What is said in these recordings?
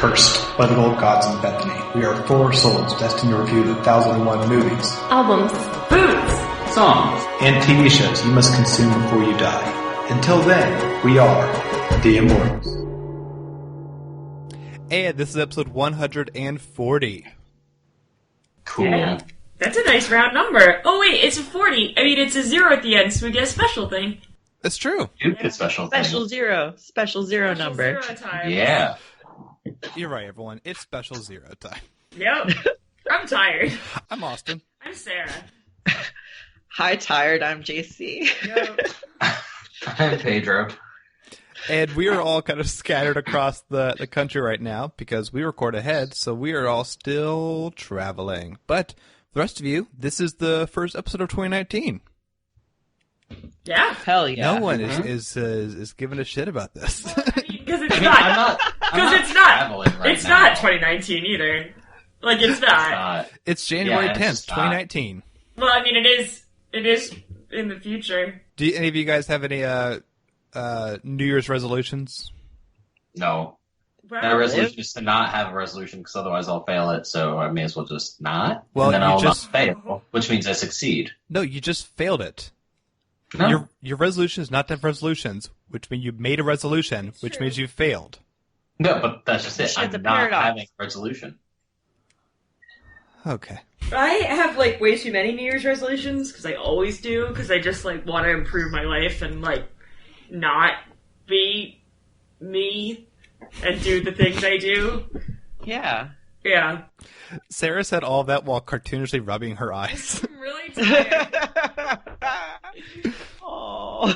Cursed by the Gold Gods in Bethany. We are four souls destined to review the 1001 movies, albums, boots, songs, and TV shows you must consume before you die. Until then, we are the Immortals. And this is episode 140. Cool. Yeah. That's a nice round number. Oh wait, it's a 40. I mean, it's a 0 at the end, so we get a special thing. That's true. You get special thing. Special zero number. Zero time. Yeah. You're right, everyone. It's special zero time. Yep. I'm tired. I'm Austin. I'm Sarah. Hi, tired. I'm JC. Yep. I'm Pedro. And we are all kind of scattered across the country right now because we record ahead, so we are all still traveling. But for the rest of you, this is the first episode of 2019. Yeah. Hell yeah. No one is giving a shit about this. Because it's not. Because it's not 2019 either. Like, it's not. It's January 10th, 2019. Well, I mean, it is in the future. Do any of you guys have any New Year's resolutions? No. Well, My resolution is to not have a resolution because otherwise I'll fail it, so I may as well just not. Well, and then you I'll just not fail, which means I succeed. No, you just failed it. No. Your resolution is not to have resolutions, which means you made a resolution, which means you failed. No, but that's just it. I'm not having a resolution. Okay. I have, like, way too many New Year's resolutions, because I always do, because I just, like, want to improve my life and, like, not be me and do the things I do. Yeah. Yeah. Sarah said all that while cartoonishly rubbing her eyes. I'm really tired. Oh,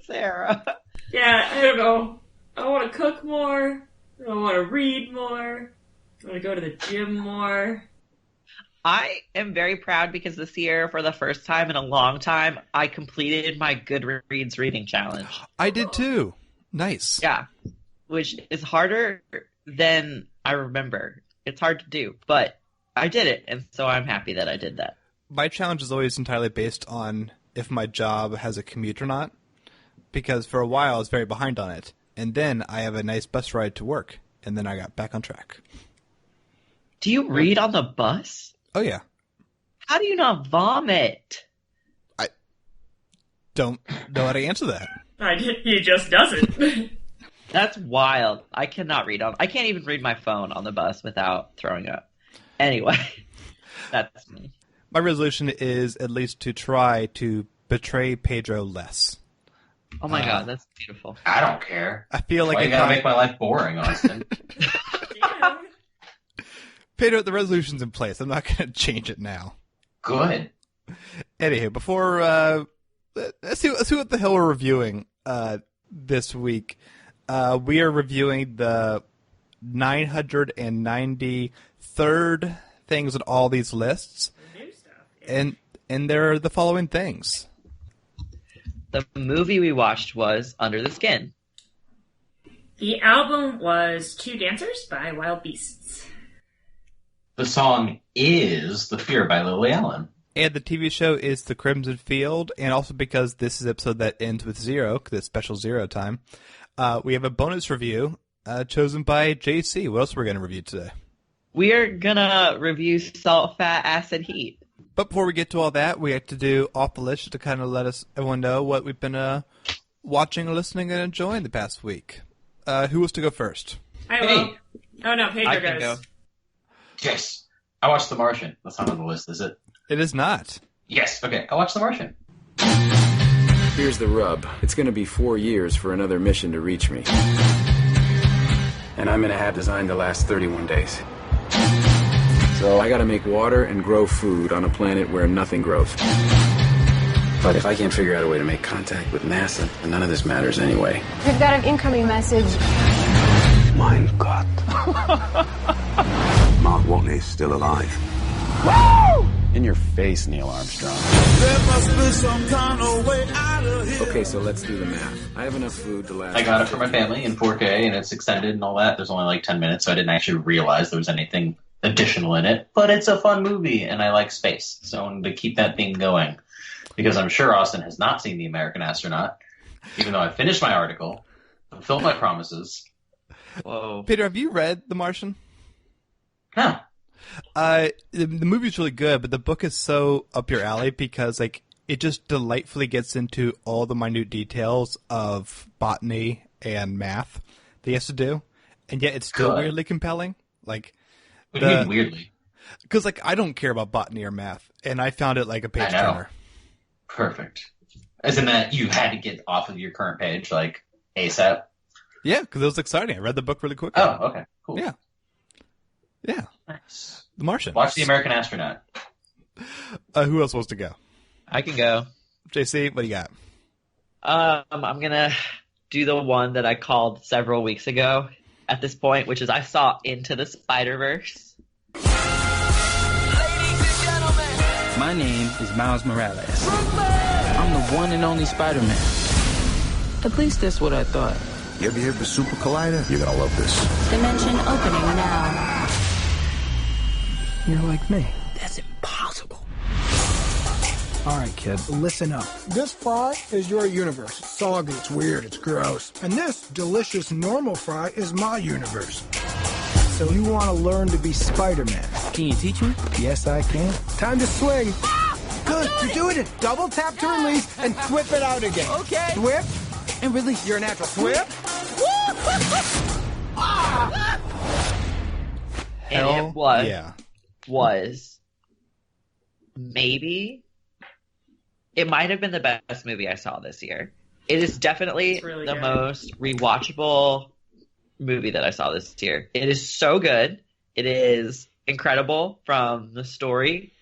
Sarah. Yeah, I don't know. I want to cook more. I want to read more. I want to go to the gym more. I am very proud because this year, for the first time in a long time, I completed my Goodreads reading challenge. I did too. Nice. Yeah, which is harder than I remember. It's hard to do, but I did it, and so I'm happy that I did that. My challenge is always entirely based on if my job has a commute or not, because for a while I was very behind on it, and then I have a nice bus ride to work, and then I got back on track. Do you read on the bus? Oh, yeah. How do you not vomit? I don't know how to answer that. He just doesn't. That's wild. I can't even read my phone on the bus without throwing up. Anyway, that's me. My resolution is at least to try to betray Pedro less. Oh my god, that's beautiful. I don't care. I feel like Why you gotta make my life boring, Austin? Pedro, the resolution's in place. I'm not going to change it now. Good. Anywho, before let's see what the hell we're reviewing this week. We are reviewing the 993rd things on all these lists, New stuff. Yeah. and there are the following things. The movie we watched was Under the Skin. The album was Two Dancers by Wild Beasts. The song is The Fear by Lily Allen. And the TV show is The Crimson Field, and also because this is an episode that ends with 0, because it's special 0 time, we have a bonus review chosen by JC. What else are we going to review today? We are gonna review Salt, Fat, Acid, Heat. But before we get to all that, we have to do off the list to kind of let everyone know what we've been watching, listening, and enjoying the past week. Who wants to go first? I will. Oh no, Pedro I can goes. go. Yes. I watched The Martian. That's not on the list, is it? It is not. Yes. Okay, I watched The Martian. Here's the rub. It's going to be 4 years for another mission to reach me. And I'm going to have designed to last 31 days. So I got to make water and grow food on a planet where nothing grows. But if I can't figure out a way to make contact with NASA, then none of this matters anyway. We've got an incoming message. Mein Gott. Mark Watney's still alive. In your face, Neil Armstrong. Okay, so let's do the math. I have enough food to last... I got it for my family in 4K, and it's extended and all that. There's only like 10 minutes, so I didn't actually realize there was anything additional in it. But it's a fun movie, and I like space, so I'm going to keep that theme going. Because I'm sure Austin has not seen The American Astronaut, even though I finished my article, fulfilled my promises, Whoa. Peter, have you read The Martian? Huh. The movie's really good, but the book is so up your alley because like it just delightfully gets into all the minute details of botany and math that he has to do, and yet it's still Good. weirdly compelling. Like, What do you mean weirdly? because like I don't care about botany or math, and I found it like a page I know. turner. Perfect. As in that you had to get off of your current page, like, ASAP? Yeah, because it was exciting. I read the book really quickly. Oh, okay. Cool. Yeah. Yeah. Nice. The Martian. Watch The American Astronaut. Who else wants to go? I can go. JC, what do you got? I'm gonna do the one that I called several weeks ago at this point, which is I saw Into the Spider-Verse. My name is Miles Morales. I'm the one and only Spider-Man. At least that's what I thought. You ever hear of the Super Collider? You're gonna love this. Dimension opening now. You're like me. That's impossible. All right, kid, listen up. This fry is your universe. It's soggy, it's weird, it's gross. And this delicious normal fry is my universe. So you want to learn to be Spider-Man? Can you teach me? Yes, I can. Time to swing. Good, you're doing it. Double tap to release and whip it out again. Okay. Whip. And release. You're a natural. Whip. And it was, yeah. was maybe, it might have been the best movie I saw this year. It is definitely It's really the good. most rewatchable movie that I saw this year. It is so good. It is incredible from the story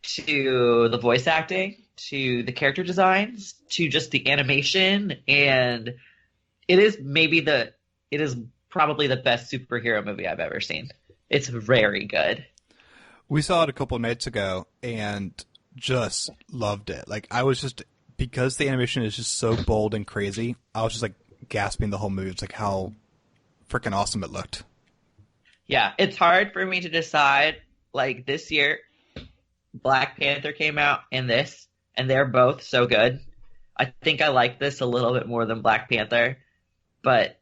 to the voice acting to the character designs to just the animation, and it is probably the best superhero movie I've ever seen. It's very good. We saw it a couple of nights ago and just loved it. Like I was just, because the animation is just so bold and crazy, I was just like gasping the whole movie. It's like how freaking awesome it looked. Yeah, it's hard for me to decide. Like this year, Black Panther came out and this, and they're both so good. I think I like this a little bit more than Black Panther, but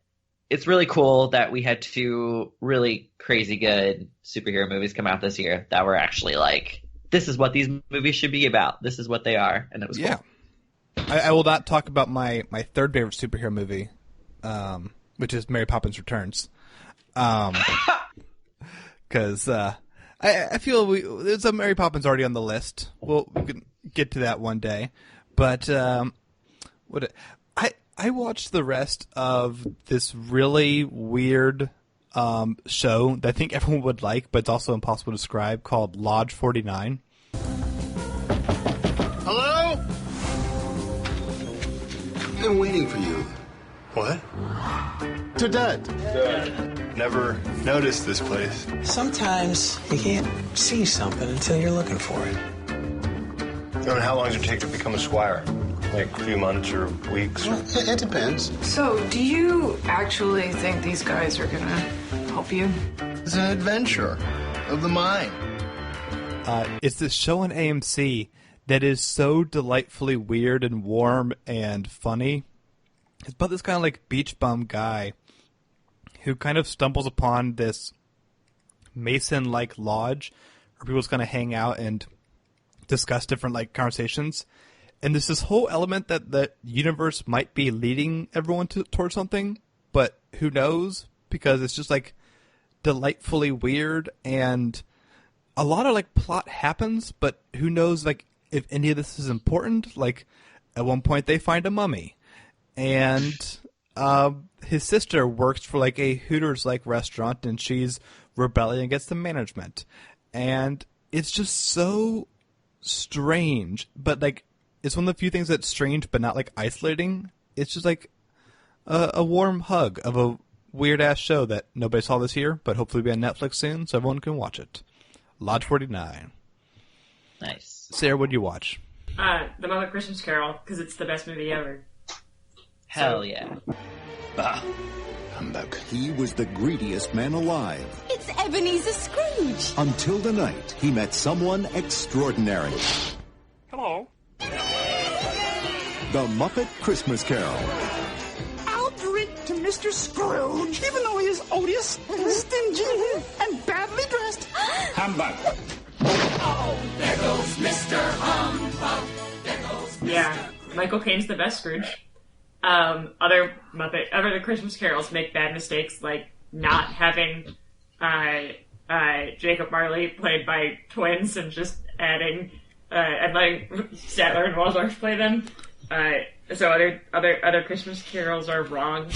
it's really cool that we had two really crazy good superhero movies come out this year that were actually like, this is what these movies should be about. This is what they are, and it was Yeah. cool. I will not talk about my third favorite superhero movie, which is Mary Poppins Returns. Because I feel there's a Mary Poppins already on the list. We can get to that one day. But I watched the rest of this really weird show that I think everyone would like, but it's also impossible to describe, called Lodge 49. Hello? Been waiting for you. What? To Dad. Never noticed this place. Sometimes you can't see something until you're looking for it. And how long does it take to become a squire? Like a few months or weeks? Well, it depends. So, do you actually think these guys are gonna help you? It's an adventure of the mind. It's this show on AMC that is so delightfully weird and warm and funny. It's about this kind of like beach bum guy who kind of stumbles upon this Mason-like lodge where people's going to hang out and discuss different like conversations. And there's this whole element that the universe might be leading everyone towards something, but who knows? Because it's just like delightfully weird, and a lot of like plot happens, but who knows like if any of this is important. Like at one point they find a mummy, and his sister works for like a Hooters like restaurant, and she's rebelling against the management, and it's just so strange. But like it's one of the few things that's strange but not like isolating. It's just like a warm hug of a weird ass show that nobody saw this year, but hopefully will be on Netflix soon so everyone can watch it. Lodge 49. Nice. Sarah, what do you watch? The Muppet Christmas Carol, because it's the best movie ever. Hell yeah. Humbug. He was the greediest man alive. It's Ebenezer Scrooge. Until the night he met someone extraordinary. Hello. The Muppet Christmas Carol. I'll drink to Mr. Mr. Scrooge, even though he is odious, stingy, and badly dressed. Humbug. Oh, there goes Mr. Humbug. There goes Mr. Yeah, Michael Caine's the best Scrooge. Other Christmas carols make bad mistakes, like not having Jacob Marley played by twins and just adding and letting Statler and Waldorf play them. So other Christmas carols are wrong.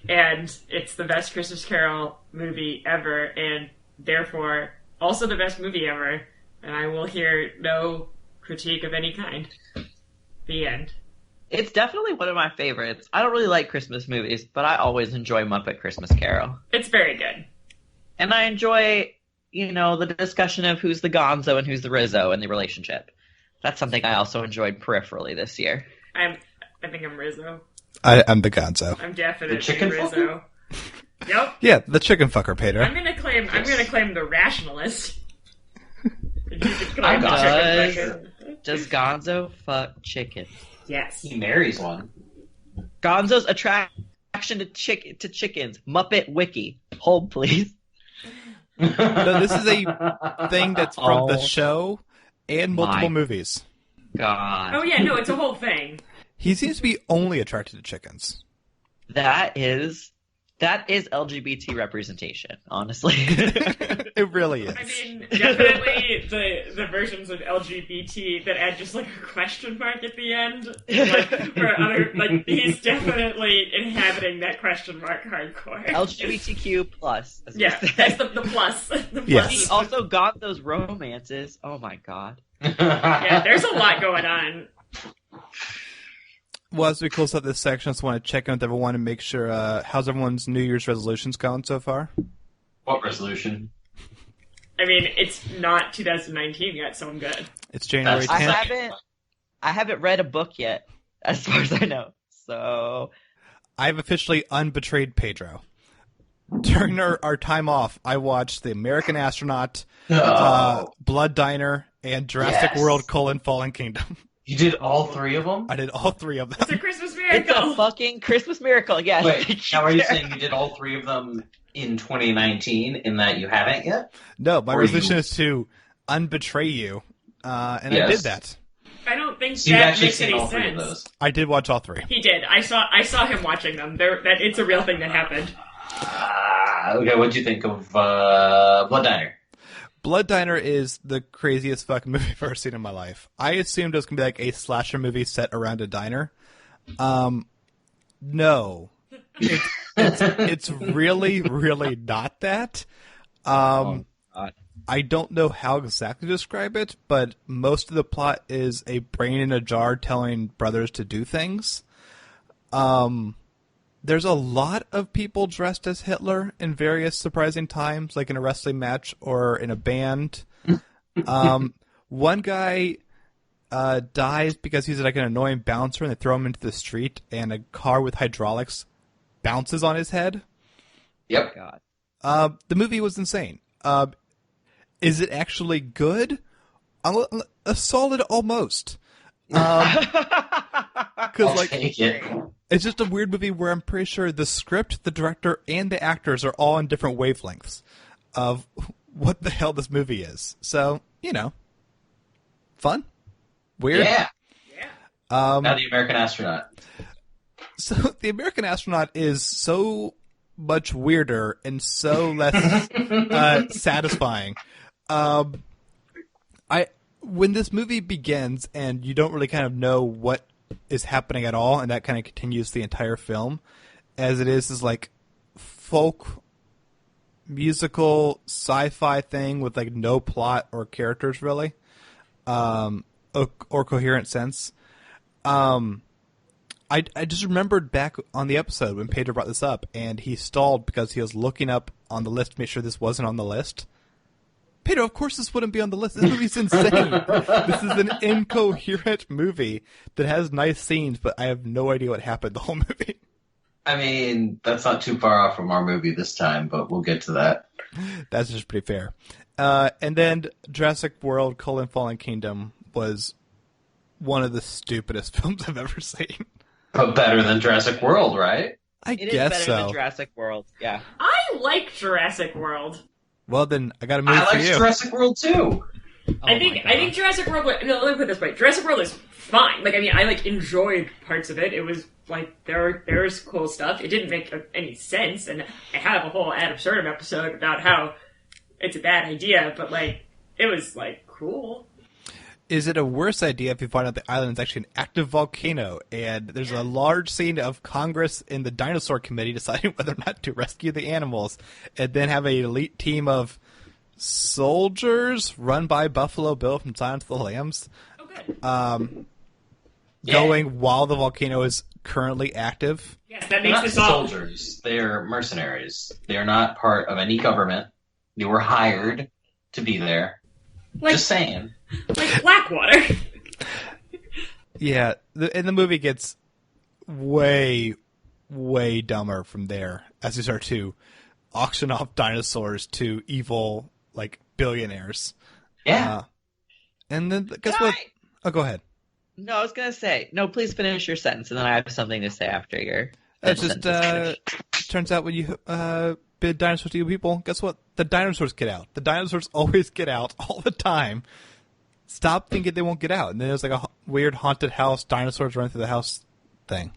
And it's the best Christmas Carol movie ever, and therefore also the best movie ever. And I will hear no critique of any kind. The end. It's definitely one of my favorites. I don't really like Christmas movies, but I always enjoy Muppet Christmas Carol. It's very good. And I enjoy, the discussion of who's the Gonzo and who's the Rizzo in the relationship. That's something I also enjoyed peripherally this year. I think I'm Rizzo. I'm the Gonzo. I'm definitely The chicken Rizzo. Yep. Yeah, the chicken fucker, Peter. I'm gonna claim the rationalist. You can claim the chicken fucker. Does Gonzo fuck chickens? Yes. He marries one. Gonzo's attraction to chickens. Muppet Wiki. Hold, please. No, this is a thing that's from the show and multiple movies. God. Oh yeah, no, it's a whole thing. He seems to be only attracted to chickens. That is LGBT representation, honestly. It really is. I mean, definitely the versions of LGBT that add just like a question mark at the end. He's definitely inhabiting that question mark hardcore. LGBTQ plus. Yeah, that's the plus. The yes. plus. Also got those romances. Oh my god. Yeah, there's a lot going on. Well, as we close out this section, I just want to check in with everyone and make sure how's everyone's New Year's resolutions going so far? What resolution? I mean, it's not 2019 yet, so I'm good. It's January 10th. I haven't read a book yet, as far as I know. So I've officially unbetrayed Pedro. During our time off, I watched The American Astronaut, Blood Diner, and Jurassic World: Fallen Kingdom. You did all three of them? I did all three of them. It's a Christmas miracle. It's a fucking Christmas miracle, yes. Wait, now are you saying you did all three of them in 2019 in that you haven't yet? No, my resolution is to unbetray you, and I did that. I don't think so that makes seen any all three sense. of those. I did watch all three. He did. I saw him watching them. It's a real thing that happened. Okay, what'd you think of Blood Diner? Blood Diner is the craziest fucking movie I've ever seen in my life. I assumed it was going to be like a slasher movie set around a diner. No. It's really, really not that. I don't know how exactly to describe it, but most of the plot is a brain in a jar telling brothers to do things. There's a lot of people dressed as Hitler in various surprising times, like in a wrestling match or in a band. One guy dies because he's like an annoying bouncer, and they throw him into the street, and a car with hydraulics bounces on his head. Yep. God. The movie was insane. Is it actually good? A solid almost. Because take it. It's just a weird movie where I'm pretty sure the script, the director, and the actors are all on different wavelengths of what the hell this movie is. So, fun, weird. Yeah. Now The American Astronaut. So The American Astronaut is so much weirder and so less satisfying. When this movie begins and you don't really kind of know what is happening at all, and that kind of continues the entire film, as it is like folk musical sci-fi thing with like no plot or characters really, or coherent sense. I just remembered back on the episode when Pedro brought this up, and he stalled because he was looking up on the list to make sure this wasn't on the list. Pedro, of course this wouldn't be on the list. This movie's insane. This is an incoherent movie that has nice scenes, but I have no idea what happened the whole movie. I mean, that's not too far off from our movie this time, but we'll get to that. That's just pretty fair. And then Jurassic World: Fallen Kingdom was one of the stupidest films I've ever seen. But better than Jurassic World, right? I It is guess better so. than Jurassic World. Yeah. I like Jurassic World. Well, then I got to move I for like you. Jurassic World too. I think Jurassic World. No, let me put it this way: Jurassic World is fine. Like, I mean, I enjoyed parts of it. It was like there's cool stuff. It didn't make any sense, and I have a whole ad absurdum episode about how it's a bad idea, but it was cool. Is it a worse idea if you find out the island is actually an active volcano and there's a large scene of Congress in the dinosaur committee deciding whether or not to rescue the animals, and then have an elite team of soldiers run by Buffalo Bill from Silence of the Lambs going while the volcano is currently active? Yes, that They're makes not this all... soldiers. They are mercenaries. They are not part of any government. They were hired to be there. Just saying. Like Blackwater. Yeah, and the movie gets way, way dumber from there as you start to auction off dinosaurs to evil, billionaires. Yeah. And then, guess what? Oh, go ahead. No, I was going to say, no, please finish your sentence, and then I have something to say after your It just turns out when you bid dinosaurs to you people, guess what? The dinosaurs get out. The dinosaurs always get out all the time. Stop thinking they won't get out. And then there's a weird haunted house, dinosaurs running through the house thing.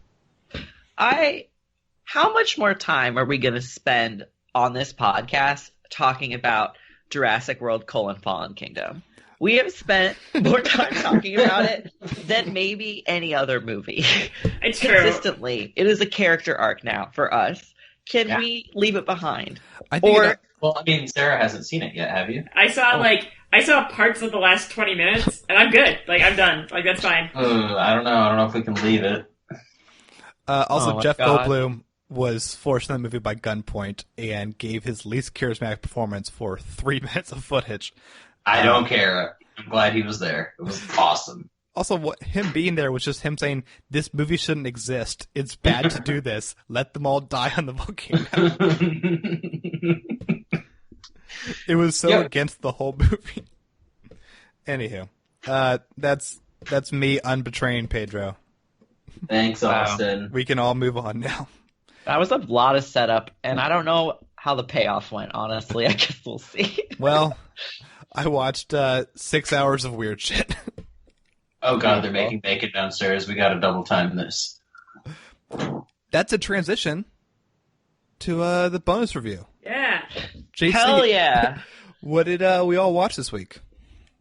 How much more time are we going to spend on this podcast talking about Jurassic World: Fallen Kingdom? We have spent more time talking about it than maybe any other movie. It's true. Consistently. It is a character arc now for us. Can we leave it behind? Well, I mean, Sarah hasn't seen it yet, have you? I saw parts of the last 20 minutes, and I'm good. I'm done. That's fine. I don't know. I don't know if we can leave it. Also, Jeff Goldblum was forced in the movie by gunpoint and gave his least charismatic performance for 3 minutes of footage. I don't care. I'm glad he was there. It was awesome. Also, him being there was just him saying, this movie shouldn't exist. It's bad to do this. Let them all die on the volcano. It was so against the whole movie. Anywho, that's me unbetraying Pedro. Thanks, Austin. We can all move on now. That was a lot of setup, and I don't know how the payoff went, honestly. I guess we'll see. Well, I watched 6 hours of weird shit. Oh god, they're making bacon downstairs. We gotta double time this. That's a transition to the bonus review. Yeah. JC, Hell yeah. What did we all watch this week?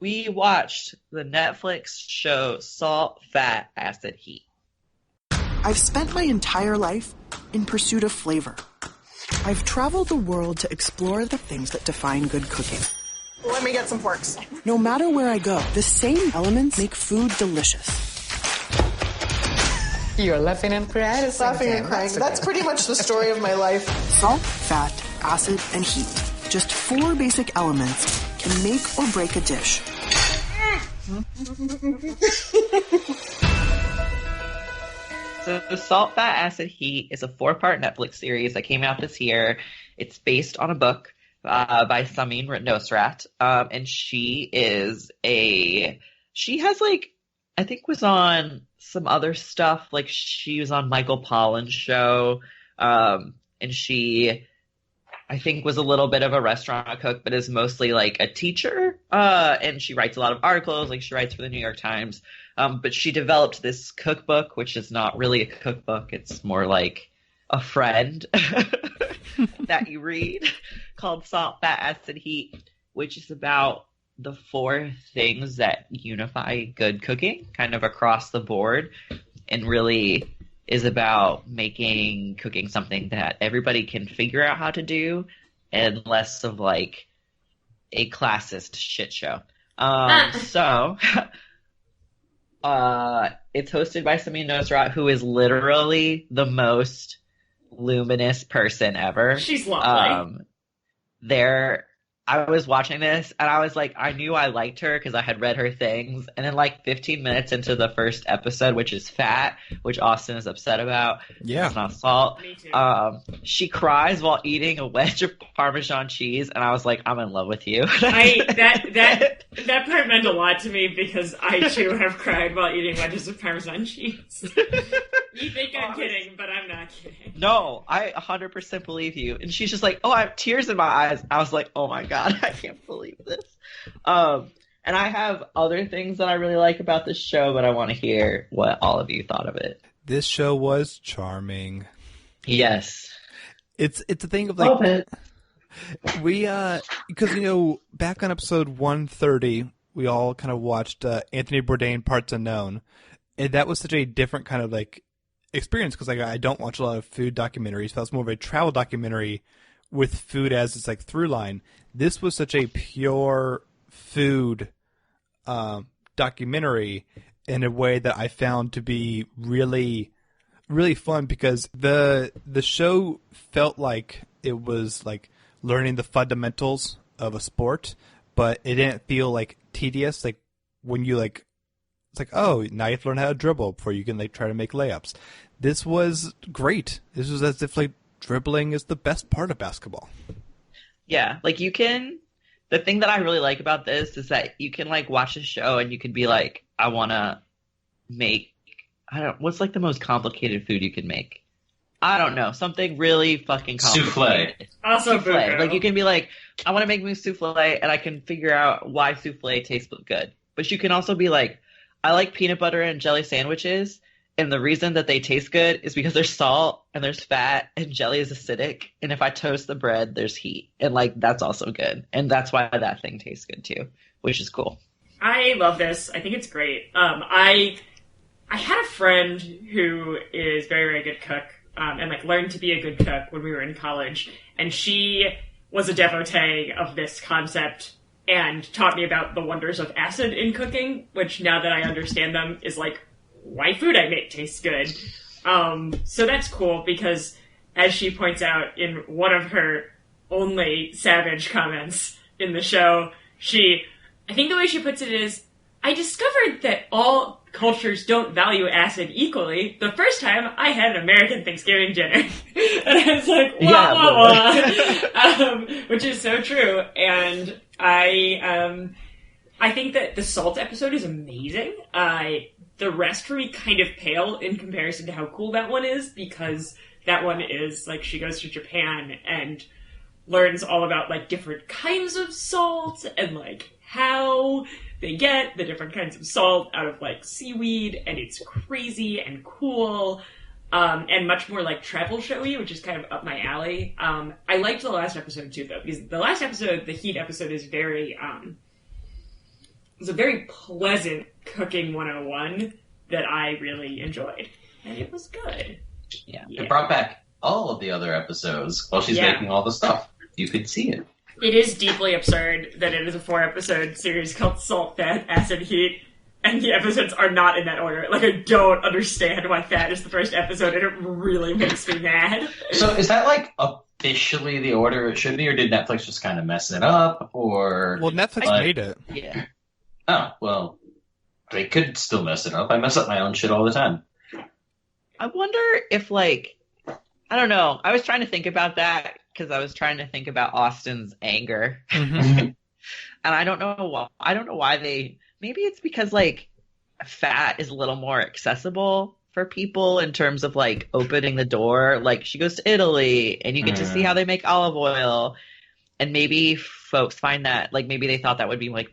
We watched the Netflix show Salt, Fat, Acid, Heat. I've spent my entire life in pursuit of flavor. I've traveled the world to explore the things that define good cooking. Let me get some forks. No matter where I go, the same elements make food delicious. You're laughing and crying. Laughing and crying. That's pretty much the story of my life. Salt, fat, acid, and heat. Just 4 basic elements can make or break a dish. So the Salt, Fat, Acid, Heat is a 4-part Netflix series that came out this year. It's based on a book by Samin Nosrat. And she has I think was on some other stuff. She was on Michael Pollan's show. And she, I think, was a little bit of a restaurant cook, but is mostly a teacher. And she writes a lot of articles. She writes for the New York Times. But she developed this cookbook, which is not really a cookbook. It's more like a friend that you read, called Salt, Fat, Acid, Heat, which is about the 4 things that unify good cooking kind of across the board, and really is about making cooking something that everybody can figure out how to do, and less of a classist shit show. It's hosted by Samin Nosrat, who is literally the most luminous person ever. She's lovely. I was watching this, and I was I knew I liked her because I had read her things, and then 15 minutes into the first episode, which is Fat, which Austin is upset about. Yeah. It's not Salt. Me too. She cries while eating a wedge of Parmesan cheese, and I was I'm in love with you. That part meant a lot to me because I too have cried while eating wedges of Parmesan cheese. You think I'm kidding, but I'm not kidding. No, I 100% believe you. And she's just like, oh, I have tears in my eyes. I was like, oh my God, I can't believe this. And I have other things that I really like about this show, but I want to hear what all of you thought of it. This show was charming. Yes. It's a thing of like, we, because, you know, back on episode 130, we all kind of watched Anthony Bourdain, Parts Unknown. And that was such a different kind of like experience because like I don't watch a lot of food documentaries. So that's more of a travel documentary with food as its like through line. This was such a pure food documentary in a way that I found to be really, really fun because the show felt like it was like learning the fundamentals of a sport, but it didn't feel like tedious. Like when you like. It's like, oh, now you have to learn how to dribble before you can like try to make layups. This was great. This was as if like dribbling is the best part of basketball. Yeah, like you can. The thing that I really like about this is that you can like watch a show and you can be like, I want to make. What's like the most complicated food you can make? I don't know, something really fucking complicated. Souffle. Also souffle. Like you can be like, I want to make mousse souffle, and I can figure out why souffle tastes good. But you can also be like, I like peanut butter and jelly sandwiches, and the reason that they taste good is because there's salt and there's fat and jelly is acidic, and if I toast the bread, there's heat, and like that's also good, and that's why that thing tastes good too, which is cool. I love this. I think it's great. I had a friend who is very, very good cook, and like learned to be a good cook when we were in college, and she was a devotee of this concept and taught me about the wonders of acid in cooking, which now that I understand them is like why food I make tastes good. So that's cool because as she points out in one of her only savage comments in the show, I think the way she puts it is, I discovered that all cultures don't value acid equally the first time I had an American Thanksgiving dinner. And I was like, wah, wah, wah. Which is so true. And I think that the salt episode is amazing. The rest for me kind of pale in comparison to how cool that one is, because that one is like she goes to Japan and learns all about like different kinds of salt and like how they get the different kinds of salt out of like seaweed, and it's crazy and cool. And much more like travel showy, which is kind of up my alley. I liked the last episode too, though, because the last episode, the Heat episode, is very, it's a very pleasant cooking 101 that I really enjoyed, and it was good. Yeah, it brought back all of the other episodes while she's making all the stuff. You could see it. It is deeply absurd that it is a 4-episode series called Salt, Fat, Acid, Heat. And the episodes are not in that order. Like, I don't understand why Fat is the first episode, and it really makes me mad. So is that, like, officially the order it should be, or did Netflix just kind of mess it up, or... Well, Netflix made it. Yeah. Oh, well, they could still mess it up. I mess up my own shit all the time. I wonder if, like... I don't know. I was trying to think about that, because I was trying to think about Austin's anger. Mm-hmm. And I don't know why they... Maybe it's because, like, Fat is a little more accessible for people in terms of, like, opening the door. Like, she goes to Italy, and you get to see how they make olive oil. And maybe folks find that, like, maybe they thought that would be, like,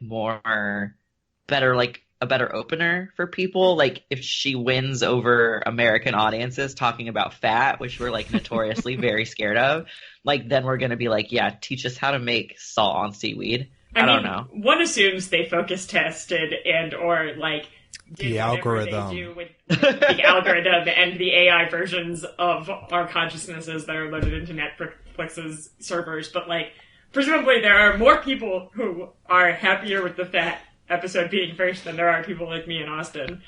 better, like, a better opener for people. Like, if she wins over American audiences talking about Fat, which we're, like, notoriously very scared of, like, then we're going to be like, yeah, teach us how to make salt on seaweed. I don't know. One assumes they focus tested and or like the algorithm. They do with the algorithm and the AI versions of our consciousnesses that are loaded into Netflix's servers. But like, presumably there are more people who are happier with the Fat episode being first than there are people like me and Austin.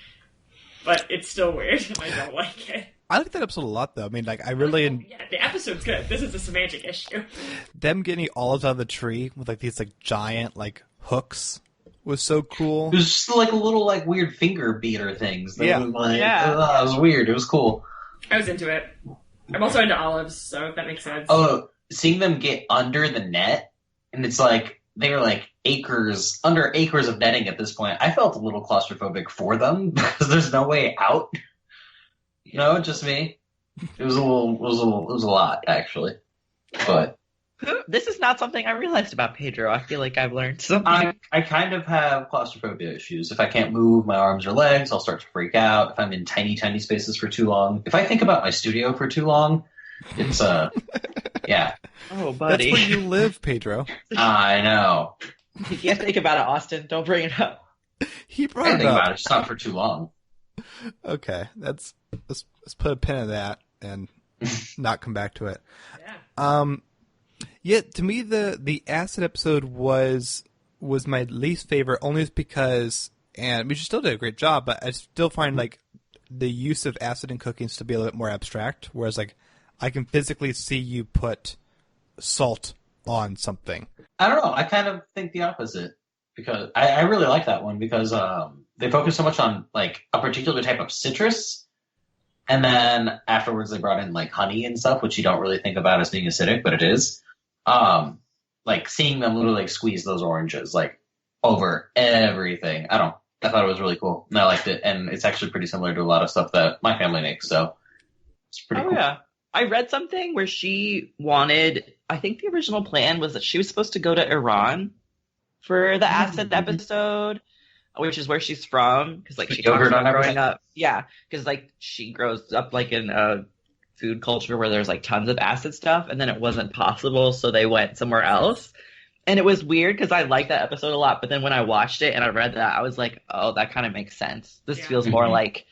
But it's still weird, and I don't like it. I like that episode a lot, though. I mean, like, I really... Yeah, the episode's good. This is a semantic issue. Them getting olives out of the tree with, like, these, like, giant, like, hooks was so cool. It was just, like, a little, like, weird finger beater things. That Yeah. was, like, Yeah. it was weird. It was cool. I was into it. I'm also into olives, so that makes sense. Oh, seeing them get under the net, and it's like, they were, like, under acres of netting at this point. I felt a little claustrophobic for them, because there's no way out. No, just me. It was a lot actually, but This is not something I realized about Pedro. I feel like I've learned something. I kind of have claustrophobia issues. If I can't move my arms or legs, I'll start to freak out. If I'm in tiny spaces for too long, if I think about my studio for too long, it's yeah. Oh, buddy. That's where you live, Pedro. I know. You can't think about it, Austin. Don't bring it up. He I brought it think up. about it, just not for too long. Okay, let's put a pin in that and not come back to it. Yeah, to me the acid episode was my least favorite, only because, and we still did a great job, but I still find like the use of acid in cooking to be a little bit more abstract. Whereas like I can physically see you put salt on something. I don't know. I kind of think the opposite, because I really like that one because they focus so much on like a particular type of citrus, and then afterwards they brought in like honey and stuff, which you don't really think about as being acidic, but it is. Like seeing them literally like squeeze those oranges like over everything. I thought it was really cool, and I liked it, and it's actually pretty similar to a lot of stuff that my family makes, so it's pretty cool. Yeah. I read something where she wanted, I think the original plan was that she was supposed to go to Iran for the acid episode, which is where she's from, because like she talks about growing up. Yeah, because like she grows up like in a food culture where there's like tons of acid stuff, and then it wasn't possible, so they went somewhere else. And it was weird because I liked that episode a lot, but then when I watched it and I read that, I was like, oh, that kind of makes sense. This feels more like,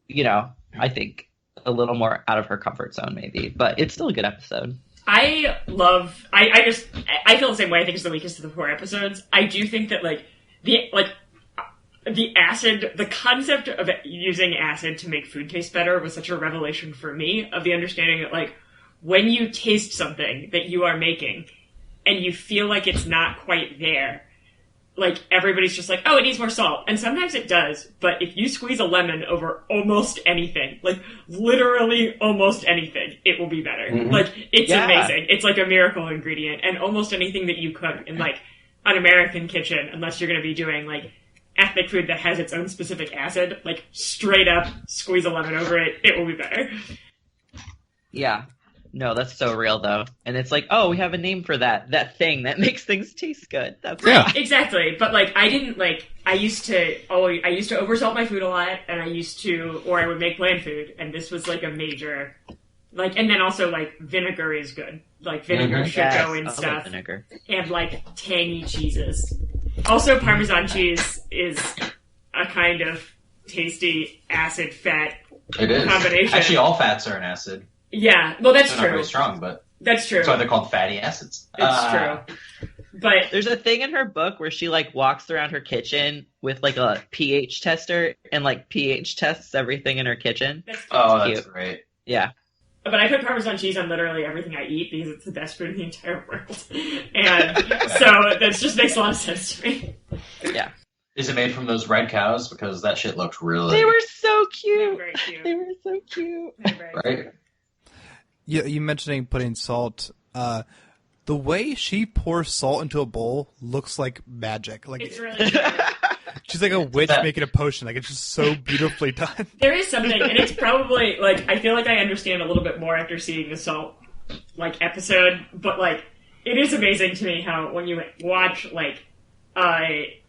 I think a little more out of her comfort zone maybe, but it's still a good episode. I feel the same way. I think it's the weakest of the 4 episodes. I do think that the acid, the concept of using acid to make food taste better was such a revelation for me, of the understanding that like when you taste something that you are making and you feel like it's not quite there, like everybody's just like, oh, it needs more salt. And sometimes it does, but if you squeeze a lemon over almost anything, like literally almost anything, it will be better. Mm-hmm. Like it's amazing. It's like a miracle ingredient. And almost anything that you cook in like an American kitchen, unless you're going to be doing like ethnic food that has its own specific acid, like straight up squeeze a lemon over it, it will be better. Yeah. No, that's so real though. And it's like, oh, we have a name for that thing that makes things taste good. That's right. Exactly. But like I used to oversalt my food a lot, and I would make bland food, and this was like a major and then also like vinegar is good. Like vinegar should go in stuff. Vinegar. And like tangy cheeses. Also Parmesan cheese is a kind of tasty acid fat combination. Actually all fats are an acid. Yeah, well, that's true. Not very strong, but that's true. That's why they're called fatty acids. It's true. But there's a thing in her book where she like walks around her kitchen with like a pH tester and like pH tests everything in her kitchen. That's great. Yeah. But I put Parmesan cheese on literally everything I eat because it's the best food in the entire world, and so that just makes a lot of sense to me. Yeah. Is it made from those red cows? Because that shit looked really. They were so cute. Very cute. They were so cute. Right. Yeah, you mentioning putting salt. The way she pours salt into a bowl looks like magic. Like it's really she's like a witch making a potion. Like it's just so beautifully done. There is something, and it's probably like I feel like I understand a little bit more after seeing the salt episode. But like it is amazing to me how when you watch a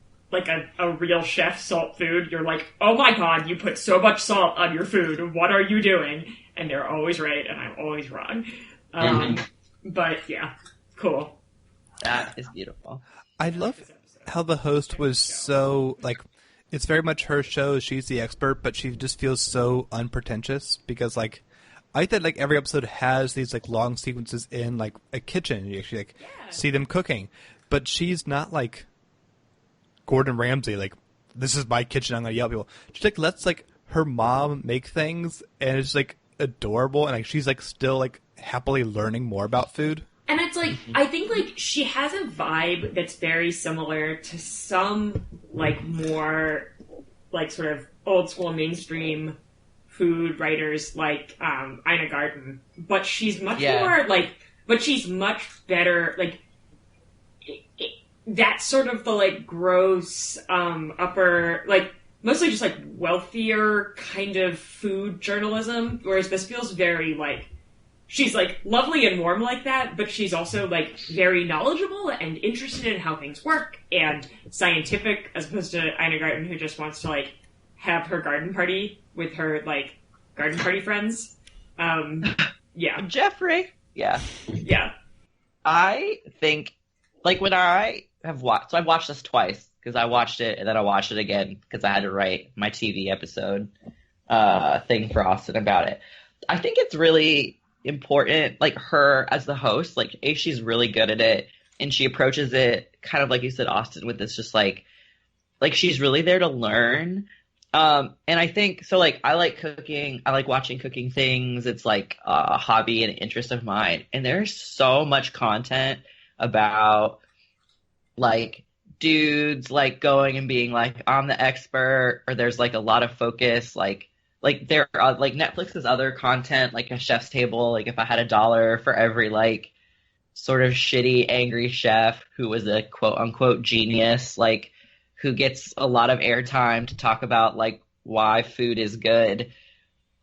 real chef salt food, you're like, oh my god, you put so much salt on your food. What are you doing? And they're always right, and I'm always wrong. But yeah, cool. That is beautiful. I love how the host was so it's very much her show. She's the expert, but she just feels so unpretentious because I think that every episode has these long sequences in a kitchen. You actually see them cooking, but she's not like Gordon Ramsay. This is my kitchen. I'm gonna yell at people. She lets her mom make things, and it's adorable, and she's still happily learning more about food. And it's I think she has a vibe that's very similar to some more sort of old school mainstream food writers like Ina Garten, but she's much more but she's much better that's sort of the gross upper mostly just, like, wealthier kind of food journalism, whereas this feels very, like, she's, like, lovely and warm like that, but she's also, like, very knowledgeable and interested in how things work and scientific, as opposed to Ina Garten, who just wants to, like, have her garden party with her, like, garden party friends. Yeah. Jeffrey. Yeah. Yeah. I think, like, when I have watched, so I've watched this twice, because I watched it and then I watched it again because I had to write my TV episode thing for Austin about it. I think it's really important, like, her as the host, like, she's really good at it, and she approaches it kind of like you said, Austin, with this just like she's really there to learn. And I think so, like, I like cooking, I like watching cooking things, it's like a hobby and interest of mine, and there's so much content about, like, dudes, like, going and being like, I'm the expert, or there's, like, a lot of focus, like there are, like, Netflix's other content, like a chef's table, like, if I had $1 for every, like, sort of shitty, angry chef who was a quote-unquote genius, like, who gets a lot of airtime to talk about, like, why food is good.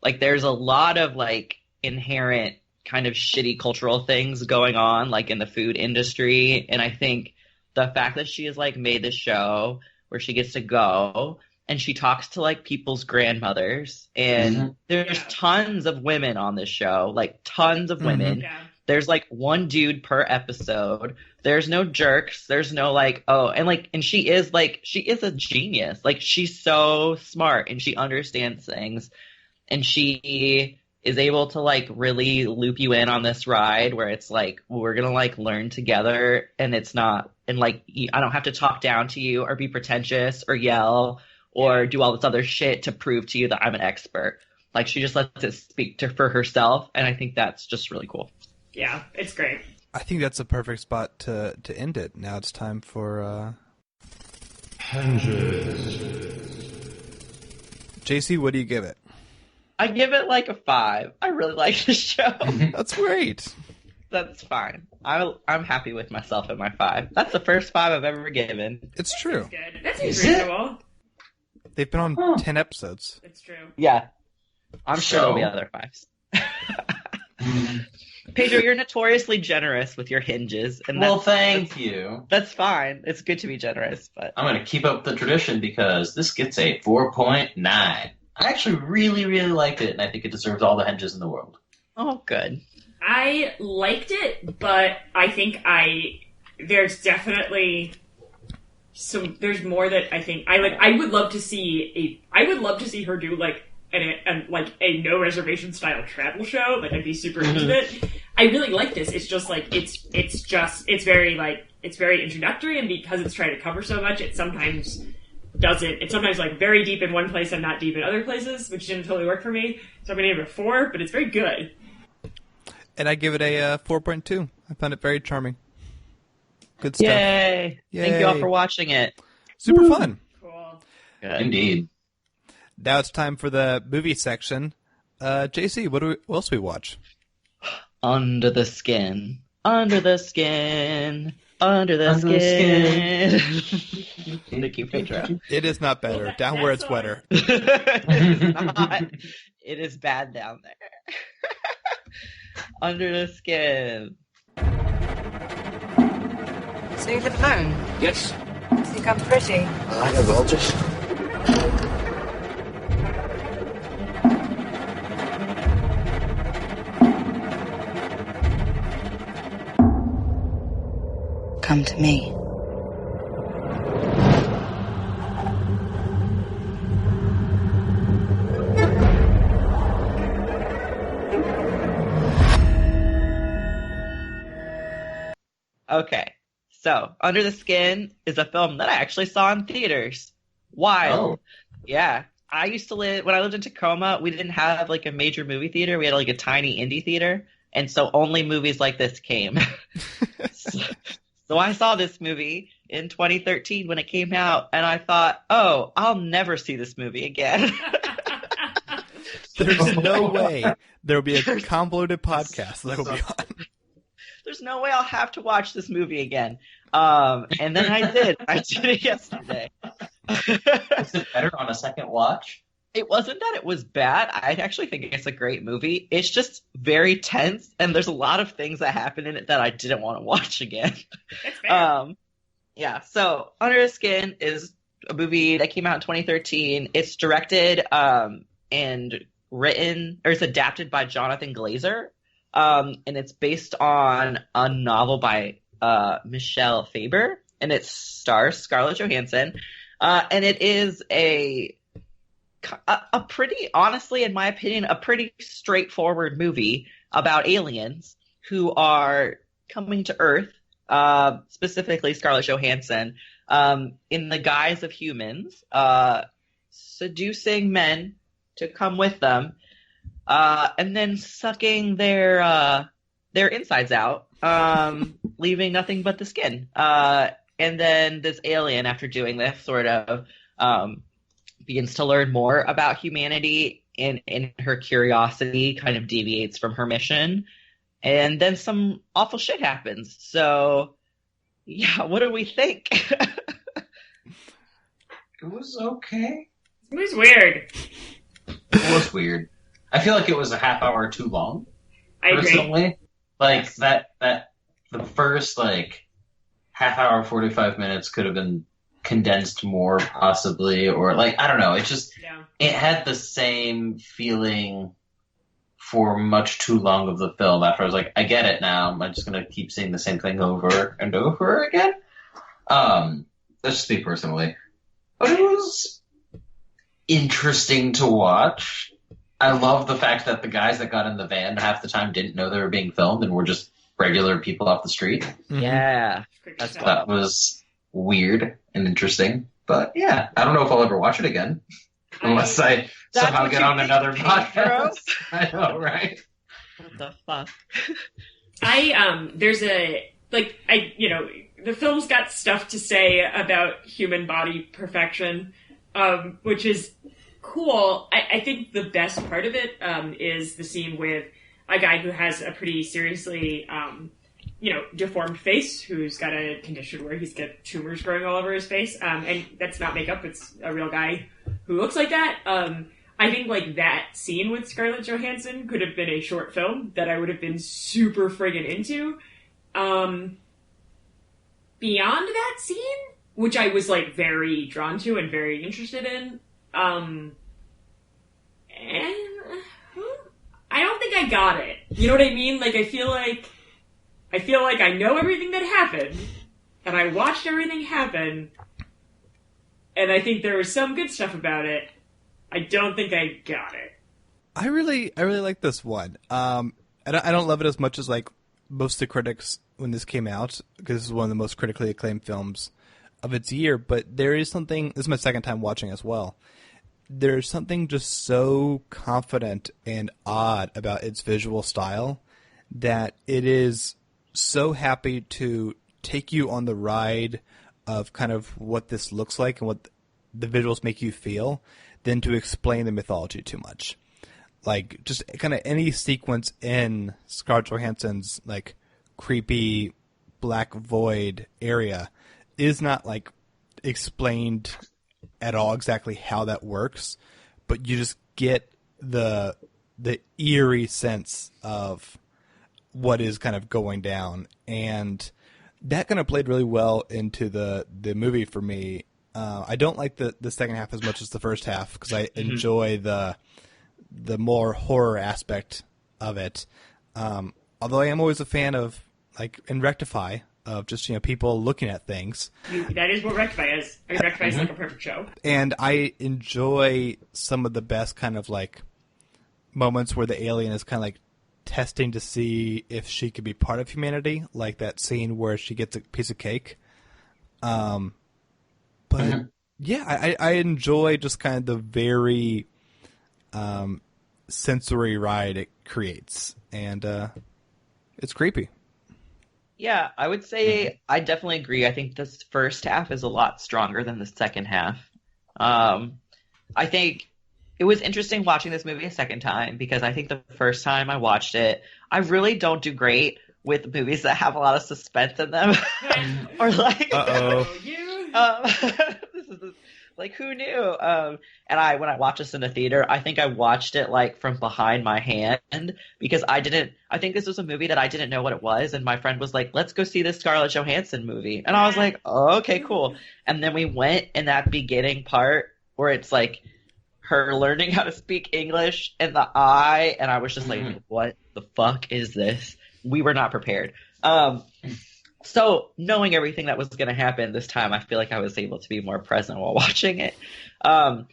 Like, there's a lot of, like, inherent kind of shitty cultural things going on, like, in the food industry, and I think the fact that she has, like, made this show where she gets to go and she talks to, like, people's grandmothers, and there's tons of women on this show, like, tons of women. Yeah. There's, like, one dude per episode. There's no jerks. There's no, like, oh, and, like, and she is a genius. Like, she's so smart and she understands things, and she is able to, like, really loop you in on this ride where it's like, we're gonna, like, learn together, and it's not, and, like, I don't have to talk down to you or be pretentious or yell or do all this other shit to prove to you that I'm an expert. Like, she just lets it speak for herself, and I think that's just really cool. Yeah, it's great. I think that's a perfect spot to end it. Now it's time for JC, what do you give it? I give it, like, a 5. I really like the show. That's great. That's fine. I'm happy with myself at my 5. That's the first 5 I've ever given. It's true. That's good. That seems reasonable. They've been on 10 episodes. It's true. Yeah. I'm sure there'll be other 5s. Pedro, you're notoriously generous with your hinges. And well, thank you. That's fine. It's good to be generous, but I'm going to keep up the tradition because this gets a 4.9. I actually really, really liked it, and I think it deserves all the henges in the world. Oh, good. I liked it, but I think there's definitely there's more that I think I would love to see her do, like, a no reservation style travel show. Like, I'd be super into it. I really like this. It's just like it's very introductory, and because it's trying to cover so much, it sometimes doesn't. It's sometimes, like, very deep in one place and not deep in other places, which didn't totally work for me. So I'm gonna give it a 4, but it's very good. And I give it a 4.2. I found it very charming. Good stuff. Yay! Thank you all for watching it. Super fun. Cool. Good. Indeed. Now it's time for the movie section. JC, what else do we watch? Under the Skin. Under the Skin. Under the Skin. Thank you, Pedro. It is not better. Down where it's wetter. It is not. It is bad down there. Under the Skin. So you live alone? Yes. Think I'm pretty? I like a vultures. Come to me. Okay, so Under the Skin is a film that I actually saw in theaters. Wild. Oh. Yeah. I used to when I lived in Tacoma, we didn't have, like, a major movie theater. We had, like, a tiny indie theater. And so only movies like this came. So I saw this movie in 2013 when it came out, and I thought, oh, I'll never see this movie again. There's no way there will be a convoluted podcast that will be on. there's no way I'll have to watch this movie again. And then I did. I did it yesterday. Is it better on a second watch? It wasn't that it was bad. I actually think it's a great movie. It's just very tense, and there's a lot of things that happen in it that I didn't want to watch again. That's fair. Yeah, so Under the Skin is a movie that came out in 2013. It's directed and written, or it's adapted by Jonathan Glazer, and it's based on a novel by Michelle Faber, and it stars Scarlett Johansson, and it is a pretty, honestly, in my opinion, a pretty straightforward movie about aliens who are coming to Earth, specifically Scarlett Johansson, in the guise of humans, seducing men to come with them, and then sucking their insides out, leaving nothing but the skin. And then this alien, after doing this, sort of begins to learn more about humanity, and in her curiosity kind of deviates from her mission. And then some awful shit happens. So, yeah, what do we think? It was okay. It was weird. It was weird. I feel like it was a half hour too long. I personally. agree. Like that the first half hour, 45 minutes could have been condensed more possibly, or I don't know. It just it had the same feeling for much too long of the film. After I was like, I get it now. I'm just gonna keep seeing the same thing over and over again. Let's speak personally, but it was interesting to watch. I love the fact that the guys that got in the van half the time didn't know they were being filmed and were just regular people off the street. Yeah. That was weird and interesting. But yeah, I don't know if I'll ever watch it again. Unless I somehow get on another podcast. I know, right? What the fuck? There's the film's got stuff to say about human body perfection, which is cool. I think the best part of it is the scene with a guy who has a pretty seriously, deformed face, who's got a condition where he's got tumors growing all over his face, and that's not makeup, it's a real guy who looks like that. I think that scene with Scarlett Johansson could have been a short film that I would have been super friggin' into. Beyond that scene, which I was very drawn to and very interested in, and I don't think I got it. You know what I mean? I feel like I know everything that happened, and I watched everything happen, and I think there was some good stuff about it. I don't think I got it. I really like this one. I don't love it as much as most of the critics when this came out, because this is one of the most critically acclaimed films of its year. But there is something. This is my second time watching as well. There's something just so confident and odd about its visual style that it is so happy to take you on the ride of kind of what this looks like and what the visuals make you feel than to explain the mythology too much. Just kind of any sequence in Scarlett Johansson's creepy black void area is not explained at all exactly how that works, but you just get the eerie sense of what is kind of going down, and that kind of played really well into the movie for me. I don't like the second half as much as the first half because I enjoy the more horror aspect of it. Although I am always a fan of in Rectify of just people looking at things. That is what Rectify is. I mean, Rectify is a perfect show. And I enjoy some of the best kind of moments where the alien is kind of testing to see if she could be part of humanity, like that scene where she gets a piece of cake. But yeah, I enjoy just kind of the very sensory ride it creates, and it's creepy. Yeah, I would say I definitely agree. I think this first half is a lot stronger than the second half. I think it was interesting watching this movie a second time because I think the first time I watched it, I really don't do great with movies that have a lot of suspense in them, or like, this is like, who knew? And when I watched this in the theater, I think I watched it like from behind my hand because I think this was a movie that I didn't know what it was. And my friend was like, let's go see this Scarlett Johansson movie. And I was like, oh, okay, cool. And then we went in that beginning part where it's like her learning how to speak English in the eye. And I was just like, what the fuck is this? We were not prepared. So knowing everything that was going to happen this time, I feel like I was able to be more present while watching it. I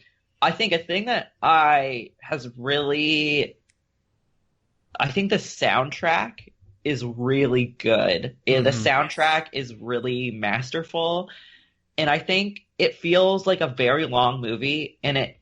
think a thing that I think the soundtrack is really good. The soundtrack is really masterful. And I think it feels like a very long movie. And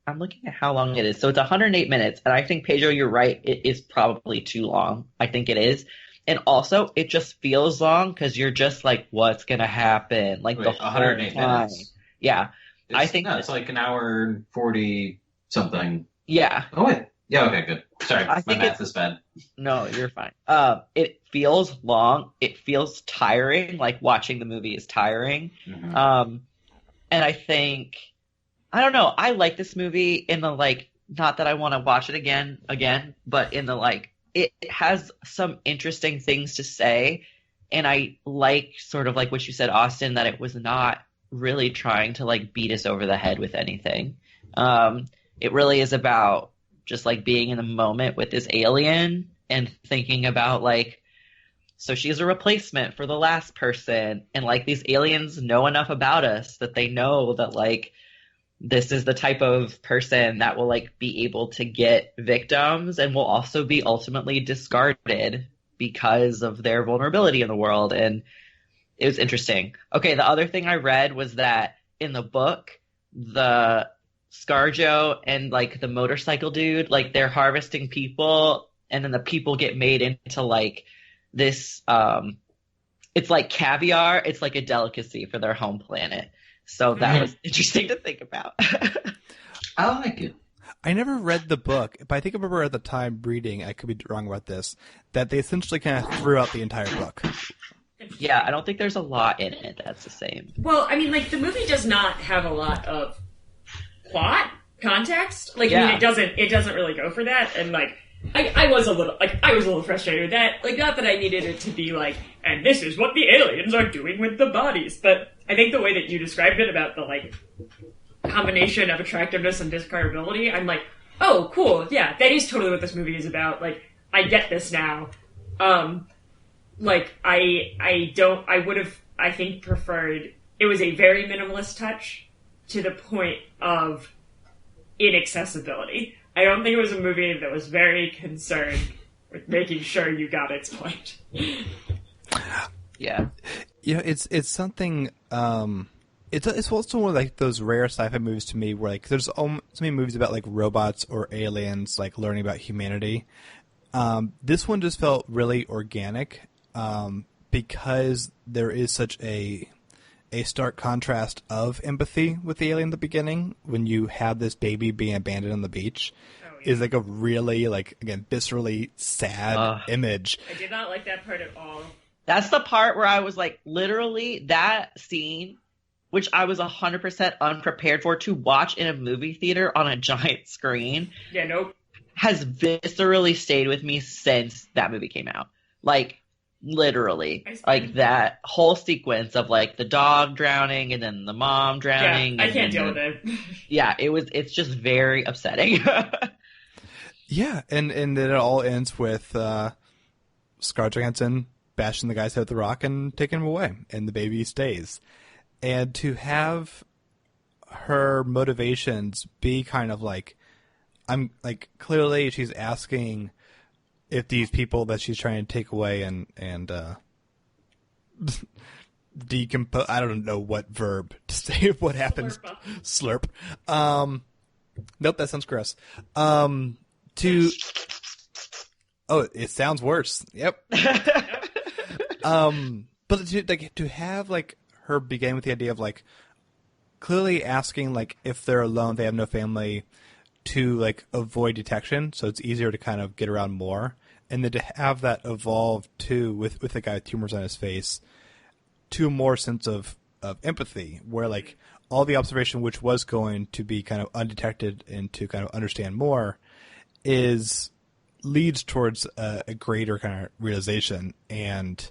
I'm looking at how long it is. So it's 108 minutes. And I think, Pedro, you're right. It is probably too long. I think it is. And also, it just feels long because you're just like, what's going to happen? Like, the whole 108 time. minutes. Yeah. I think it's like an hour and 40 something. Yeah. Oh, wait. Yeah, okay, good. Sorry, my math is bad. No, you're fine. It feels long. It feels tiring. Like, watching the movie is tiring. And I think, I don't know, I like this movie in the, like, not that I want to watch it again, but in the, like, it has some interesting things to say, and I like sort of like what you said, Austin, that it was not really trying to like beat us over the head with anything. It really is about just like being in the moment with this alien and thinking about like, so she's a replacement for the last person, and like these aliens know enough about us that they know that like this is the type of person that will like be able to get victims and will also be ultimately discarded because of their vulnerability in the world. And it was interesting. Okay, the other thing I read was that in the book, the ScarJo and like the motorcycle dude, like they're harvesting people, and then the people get made into like this it's like caviar. It's like a delicacy for their home planet. So that was interesting to think about. I like it. I never read the book, but I think I remember at the time reading, I could be wrong about this, that they essentially kind of threw out the entire book. Yeah, I don't think there's a lot in it that's the same. Well, I mean, like, the movie does not have a lot of plot context. Like, I mean, it doesn't really go for that, and, like, I was a little frustrated with that. Like, not that I needed it to be like, and this is what the aliens are doing with the bodies, but I think the way that you described it about the, like, combination of attractiveness and discardability, I'm like, oh, cool, yeah, that is totally what this movie is about. Like, I get this now. Like, I would have, I think, preferred, it was a very minimalist touch to the point of inaccessibility. I don't think it was a movie that was very concerned with making sure you got its point. Yeah. You know, it's something, it's also one of like those rare sci-fi movies to me where like there's so many movies about like robots or aliens like learning about humanity. This one just felt really organic, because there is such a stark contrast of empathy with the alien at the beginning when you have this baby being abandoned on the beach. Is like a really, like, again, viscerally sad image. I did not like that part at all. That's the part where I was like, literally, that scene, which I was 100% unprepared for to watch in a movie theater on a giant screen. Yeah, nope. Has viscerally stayed with me since that movie came out. Like, literally. Like, that whole sequence of, like, the dog drowning and then the mom drowning. Yeah, I can't deal with it. Yeah, it's just very upsetting. Yeah, and then it all ends with Scarlett Johansson bashing the guy's head with the rock and taking him away, and the baby stays. And to have her motivations be kind of like, I'm like, clearly she's asking if these people that she's trying to take away and decompose, I don't know what verb to say of what happens. Slurp. Nope, that sounds gross. It sounds worse. Yep. But to have like her begin with the idea of like clearly asking like if they're alone, they have no family, to like avoid detection, so it's easier to kind of get around more. and then to have that evolve too with the guy with tumors on his face to a more sense of empathy, where like all the observation which was going to be kind of undetected and to kind of understand more leads towards a greater kind of realization. And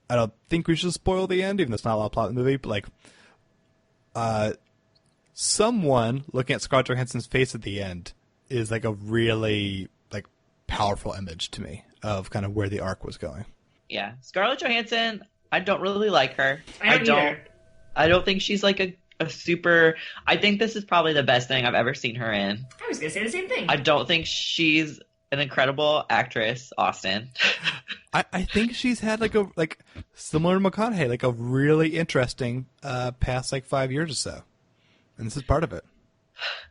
I don't think we should spoil the end, even though it's not a lot of plot in the movie, but like someone looking at Scarlett Johansson's face at the end is like a really like powerful image to me of kind of where the arc was going. Yeah. Scarlett Johansson, I don't really like her. I don't think she's like a super... I think this is probably the best thing I've ever seen her in. I was going to say the same thing. I don't think she's an incredible actress, Austin. I think she's had like similar to McConaughey, like a really interesting past like 5 years or so. And this is part of it.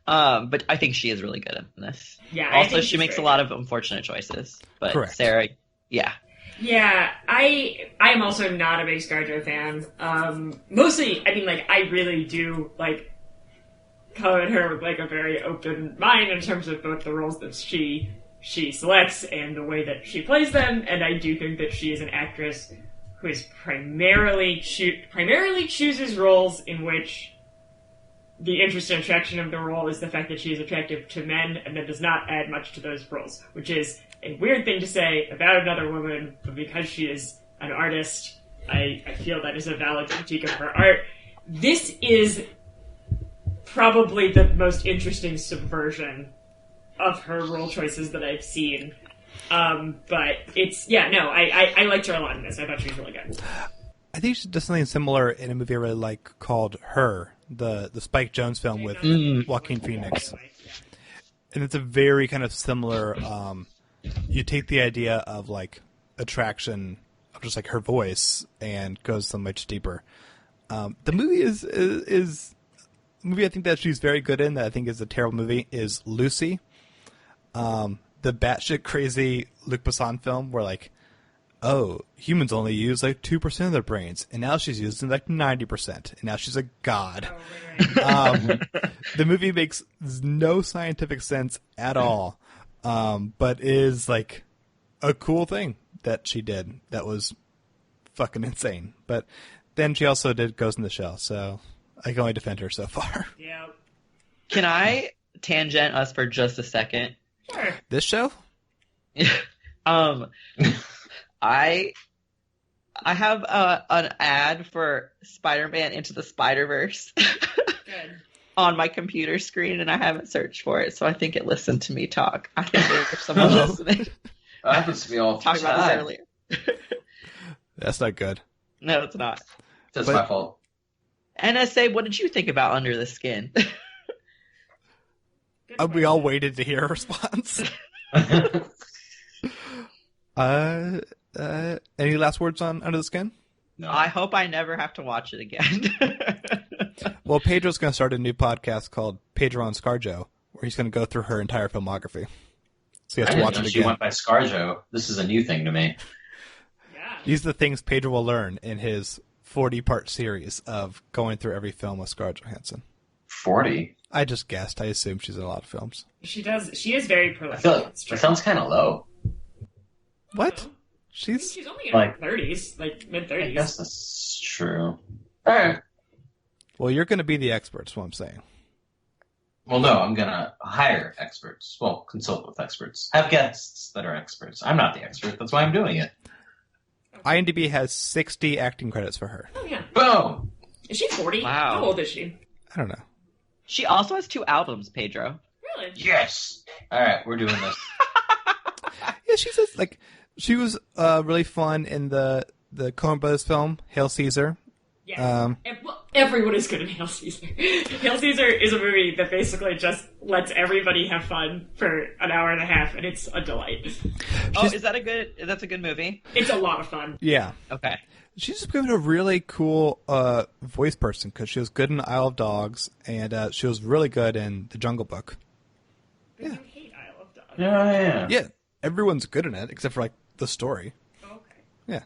But I think she is really good in this. Yeah. Also, she makes a lot of unfortunate choices. But correct. Sarah, yeah. Yeah, I am also not a big ScarJo fan. Mostly, I mean, like, I really do, like, come at her with, like, a very open mind in terms of both the roles that she selects and the way that she plays them, and I do think that she is an actress who is primarily chooses roles in which the interest and attraction of the role is the fact that she is attractive to men, and that does not add much to those roles, which is a weird thing to say about another woman, but because she is an artist, I feel that is a valid critique of her art. This is probably the most interesting subversion of her role choices that I've seen. But it's, I liked her a lot in this. I thought she was really good. I think she does something similar in a movie I really like called Her, the Spike Jonze film with Joaquin Phoenix. And it's a very kind of similar... you take the idea of like attraction of just like her voice and goes so much deeper. The movie is a movie I think that she's very good in that I think is a terrible movie is Lucy. The batshit crazy Luc Besson film where like, oh, humans only use like 2% of their brains, and now she's using like 90%, and now she's a god. The movie makes no scientific sense at all. But is like a cool thing that she did that was fucking insane. But then she also did Ghost in the Shell, so I can only defend her so far. Yeah. Can I tangent us for just a second? Sure. This show? I have an ad for Spider-Man Into the Spider-Verse. Good. On my computer screen, and I haven't searched for it, so I think it listened to me talk. I think there's someone listening. That happens to me all the time. Talked about this earlier. That's not good. No, it's not. That's my fault. NSA, what did you think about Under the Skin? We all waited to hear a response. Any last words on Under the Skin? No. I hope I never have to watch it again. Well, Pedro's going to start a new podcast called Pedro on ScarJo, where he's going to go through her entire filmography. So you have to watch it again. She went by ScarJo. This is a new thing to me. Yeah. These are the things Pedro will learn in his 40-part series of going through every film with Scarlett Johansson. 40? I just guessed. I assume she's in a lot of films. She does. She is very prolific. I feel like that sounds kind of low. What? She's only in her 30s, like mid-30s. I guess that's true. All right. Well, you're going to be the experts, what I'm saying. Well, no, I'm going to hire experts. Well, consult with experts. Have guests that are experts. I'm not the expert. That's why I'm doing it. IMDb has 60 acting credits for her. Oh, yeah. Boom! Is she 40? Wow. How old is she? I don't know. She also has 2 albums, Pedro. Really? Yes! All right, we're doing this. Yeah, she says, like, she was really fun in the Coen Brothers film, Hail Caesar. Yeah. Everyone is good in Hail Caesar. Hail Caesar is a movie that basically just lets everybody have fun for an hour and a half, and it's a delight. That's a good movie? It's a lot of fun. Yeah. Okay. She's just been a really cool voice person, because she was good in Isle of Dogs, and she was really good in The Jungle Book. But you hate Isle of Dogs. Yeah. Yeah, everyone's good in it, except for, like, the story. Okay. Yeah.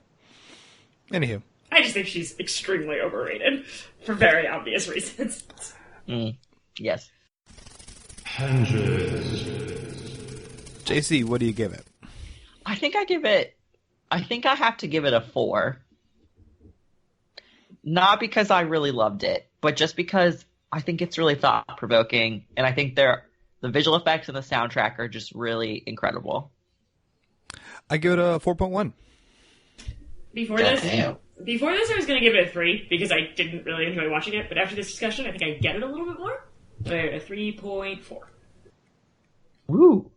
Anywho. I just think she's extremely overrated for very obvious reasons. Yes. JC, what do you give it? I think I have to give it a 4. Not because I really loved it, but just because I think it's really thought-provoking, and I think the visual effects and the soundtrack are just really incredible. I give it a 4.1. Before this, I was going to give it a 3 because I didn't really enjoy watching it. But after this discussion, I think I get it a little bit more. So a 3.4. Woo!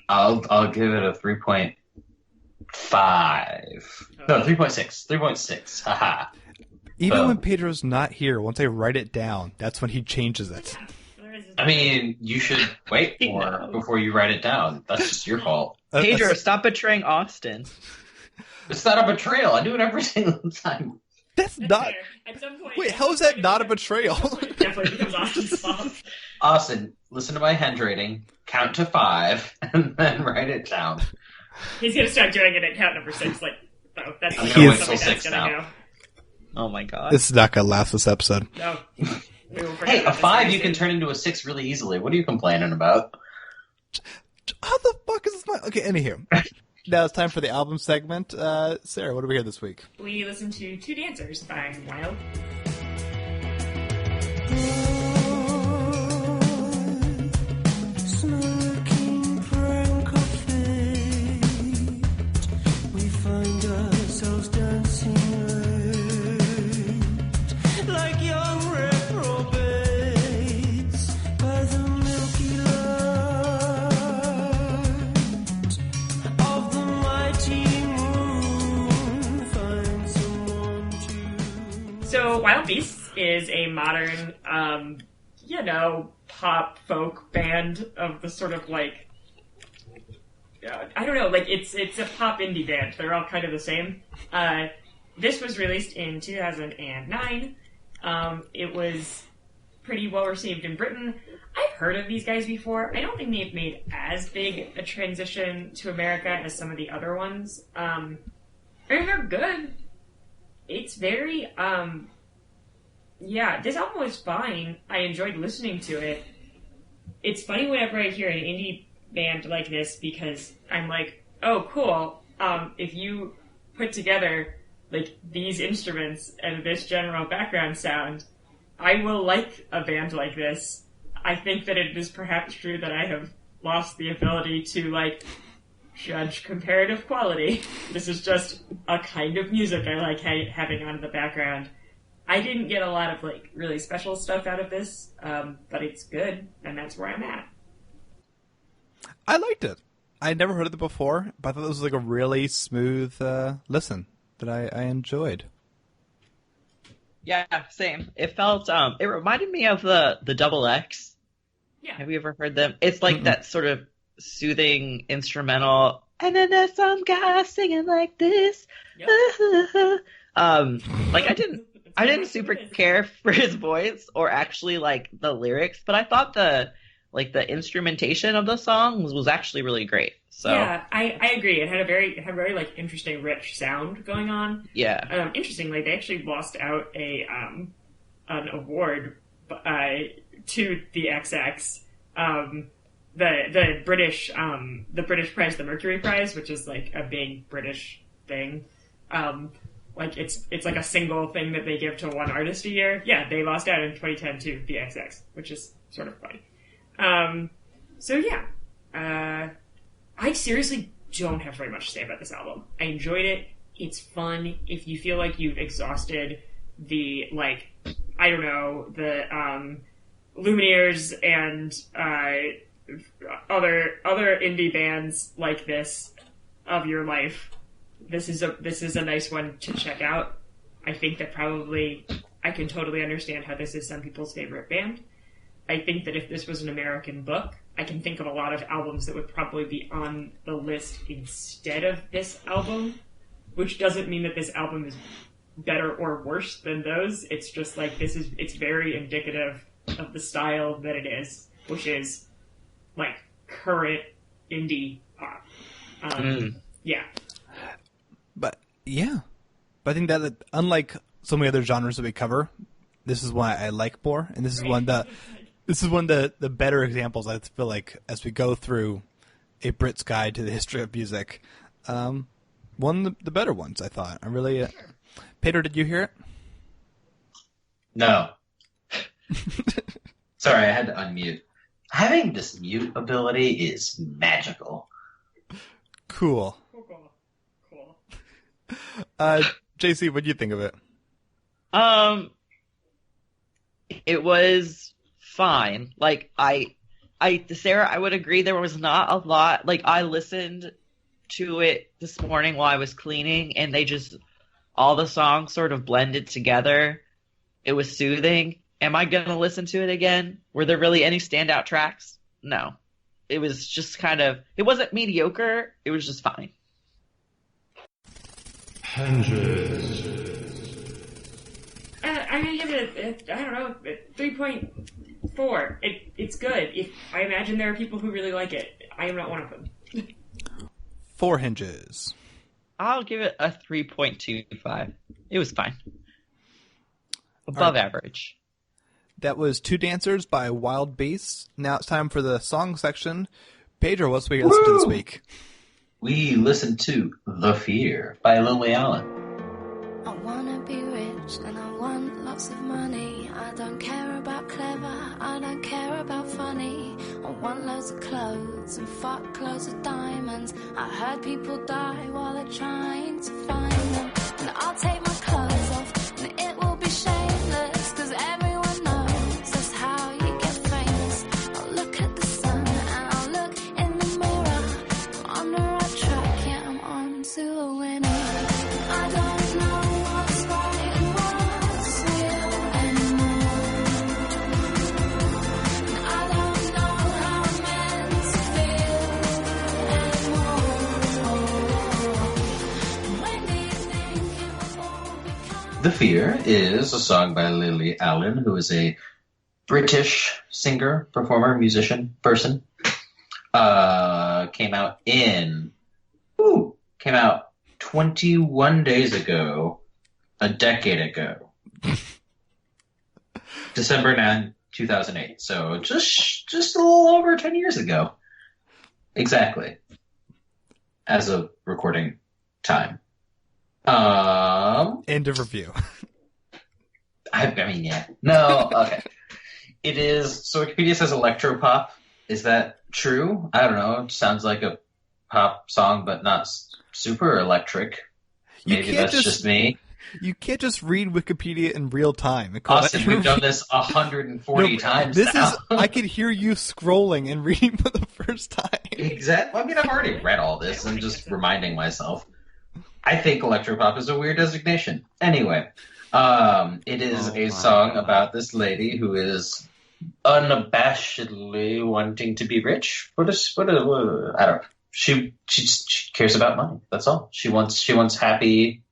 I'll give it a 3.5. No, 3.6. 3.6. Haha. Even when Pedro's not here, once I write it down, that's when he changes it. I mean, you should wait before you write it down. That's just your fault. Pedro, stop betraying Austin. It's not a betrayal. I do it every single time. That's not... At some point, Wait, how is that not a betrayal? It definitely becomes Austin's fault. Austin, listen to my hand rating, count to 5, and then write it down. He's going to start doing it at count number 6. Like, oh, that's I'm going to wait till 6 gonna now. go. Oh my god. This is not going to last this episode. No. Hey, a 5 you can turn into a 6 really easily. What are you complaining about? How the fuck is this not... Okay, anywho. Now it's time for the album segment. Sarah, what do we hear this week? We listened to Two Dancers by Wild. Smoking prank of fate, we find ourselves dancing late, like young reprobates by the milky light of the mighty moon. Find someone to... So Wild Beasts is a modern, pop folk band of the sort of like, I don't know, like it's a pop indie band. They're all kind of the same. This was released in 2009. It was pretty well received in Britain. I've heard of these guys before. I don't think they've made as big a transition to America as some of the other ones. And they're good. It's very, this album was fine. I enjoyed listening to it. It's funny whenever I hear an indie band like this because I'm like, oh, cool. If you put together like these instruments and this general background sound, I will like a band like this. I think that it is perhaps true that I have lost the ability to like judge comparative quality. This is just a kind of music I like having on in the background. I didn't get a lot of like really special stuff out of this, but it's good, and that's where I'm at. I liked it. I had never heard of it before, but I thought it was like a really smooth listen that I enjoyed. Yeah, same. It felt it reminded me of the Double X. Yeah. Have you ever heard them? It's like that sort of soothing instrumental, and then there's some guy singing like this. Yep. Like I didn't super care for his voice or actually like the lyrics, but I thought the instrumentation of the songs was actually really great. So yeah, I agree. It had a very like interesting, rich sound going on. Yeah. Interestingly, they actually lost out an award to the XX, the British prize, the Mercury Prize, which is like a big British thing. Like it's like a single thing that they give to one artist a year. Yeah, they lost out in 2010 to the XX, which is sort of funny. I seriously don't have very much to say about this album. I enjoyed it. It's fun. If you feel like you've exhausted the, like, I don't know, the Lumineers and other indie bands like this of your life, this is a nice one to check out. I think that probably I can totally understand how this is some people's favorite band. I think that if this was an American book, I can think of a lot of albums that would probably be on the list instead of this album, which doesn't mean that this album is better or worse than those. It's just like it's very indicative of the style that it is, which is like current indie pop. Yeah. But I think that unlike so many other genres that we cover, this is one I like more, and this is one of the better examples, I feel like, as we go through a Brit's guide to the history of music. one of the better ones, I thought. I really... Pedro, did you hear it? No. Sorry, I had to unmute. Having this mute ability is magical. Cool. JC, what do you think of it? It was fine. Like, Sarah, I would agree there was not a lot. Like, I listened to it this morning while I was cleaning, and all the songs sort of blended together. It was soothing. Am I going to listen to it again? Were there really any standout tracks? No. It was just it wasn't mediocre. It was just fine. I'm going to give it I don't know, 3.4. It's good. I imagine there are people who really like it. I am not one of them. 4 hinges. I'll give it a 3.25. It was fine. Above average. That was Two Dancers by Wild Beasts. Now it's time for the song section. Pedro, what's we listened to this week? We listened to The Fear by Lily Allen. I wanna be rich and I want lots of money. I don't care about clever, I don't care about funny. I want loads of clothes and fuck loads of diamonds. I heard people die while they're trying to find them. And I'll take my clothes off and it will be shameless, 'cause everyone knows that's how you get famous. I'll look at the sun and I'll look in the mirror. I'm on the right track, yeah, I'm on to a winner. I don't know what's right and what's real anymore. I don't know how I'm meant to feel anymore. When do you think it will all become? The Fear is a song by Lily Allen, who is a British singer, performer, musician, person. Came out 21 days ago, a decade ago. December 9, 2008. So just a little over 10 years ago. Exactly. As of recording time. End of review. I mean, yeah. No, okay. It is, so Wikipedia says electropop. Is that true? I don't know. It sounds like a pop song, but not super electric. Maybe that's just me. You can't just read Wikipedia in real time. Austin, we've done this 140 times now. I could hear you scrolling and reading for the first time. Exactly. I mean, I've already read all this. I'm just reminding myself. I think electropop is a weird designation. Anyway, it is a song about this lady who is unabashedly wanting to be rich. I don't know. She cares about money. That's all. She wants happy,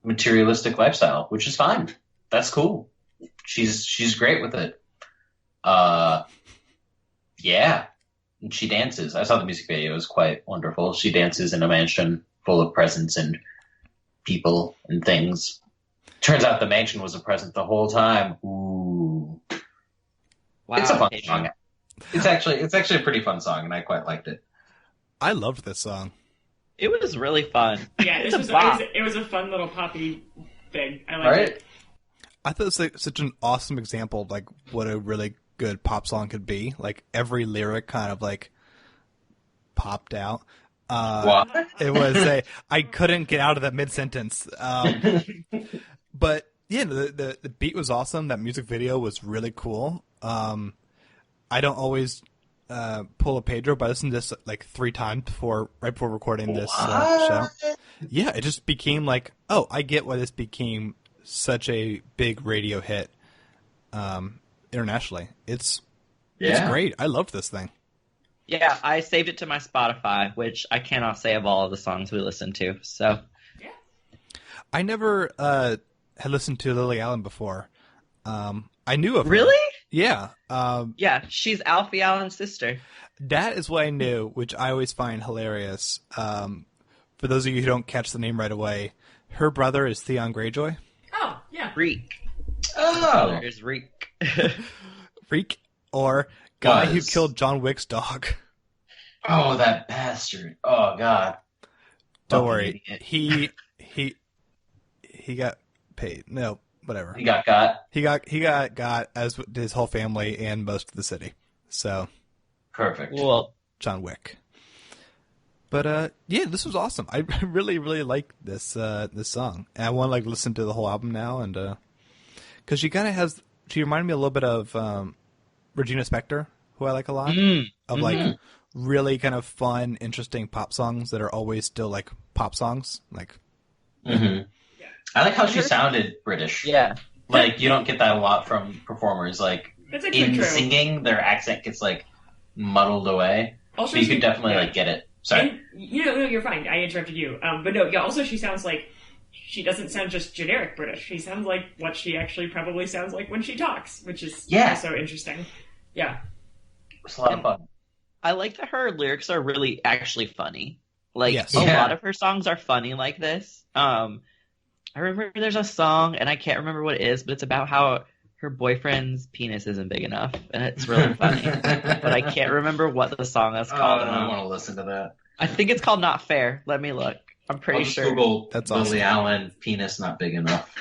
materialistic lifestyle, which is fine. That's cool. She's great with it. Yeah. And she dances. I saw the music video. It was quite wonderful. She dances in a mansion full of presents and people and things. Turns out the mansion was a present the whole time. Ooh. Wow. It's a fun song. It's actually a pretty fun song, and I quite liked it. I loved this song. It was really fun. Yeah, it was a fun little poppy thing. I liked it. I thought it was such an awesome example of like what a really good pop song could be. Like every lyric kind of like popped out. What? It was I couldn't get out of that mid-sentence. But yeah, the beat was awesome. That music video was really cool. I don't always pull a Pedro, but I listened to this like 3 times right before recording this show. Yeah, it just became like, oh, I get why this became such a big radio hit internationally. It's great. I loved this thing. Yeah, I saved it to my Spotify, which I cannot say of all of the songs we listened to. So, I never had listened to Lily Allen before. I knew of her. Really? Yeah. Yeah, she's Alfie Allen's sister. That is what I knew, which I always find hilarious. For those of you who don't catch the name right away, her brother is Theon Greyjoy. Oh, yeah. Reek. Oh. Brother is Reek. Reek, or guy who killed John Wick's dog. Oh, that bastard. Oh, God. Don't Fucking worry. idiot. He got paid. No, whatever. He got. He got as did his whole family and most of the city. So Perfect. Well, John Wick. But yeah, this was awesome. I really, really like this song, and I want to like listen to the whole album now, and because she kind of has, she reminded me a little bit of Regina Spektor, who I like a lot, of like really kind of fun, interesting pop songs that are always still like pop songs, like. Mm-hmm. I like how she sounded British. Yeah, like you don't get that a lot from performers. Like in true. singing, their accent gets like muddled away. Also, so you could definitely like get it. Sorry. And, no, you're fine. I interrupted you. But no, yeah. Also, she sounds like she doesn't sound just generic British. She sounds like what she actually probably sounds like when she talks, which is also interesting. Yeah, it's a lot of fun. I like that her lyrics are really actually funny. Like Yes. a lot of her songs are funny like this. I remember there's a song, and I can't remember what it is, but it's about how her boyfriend's penis isn't big enough, and it's really funny. But I can't remember what the song is called. I want to listen to that. I think it's called Not Fair. Let me look. I'm pretty sure. Google That's Lily awesome. Allen, penis not big enough.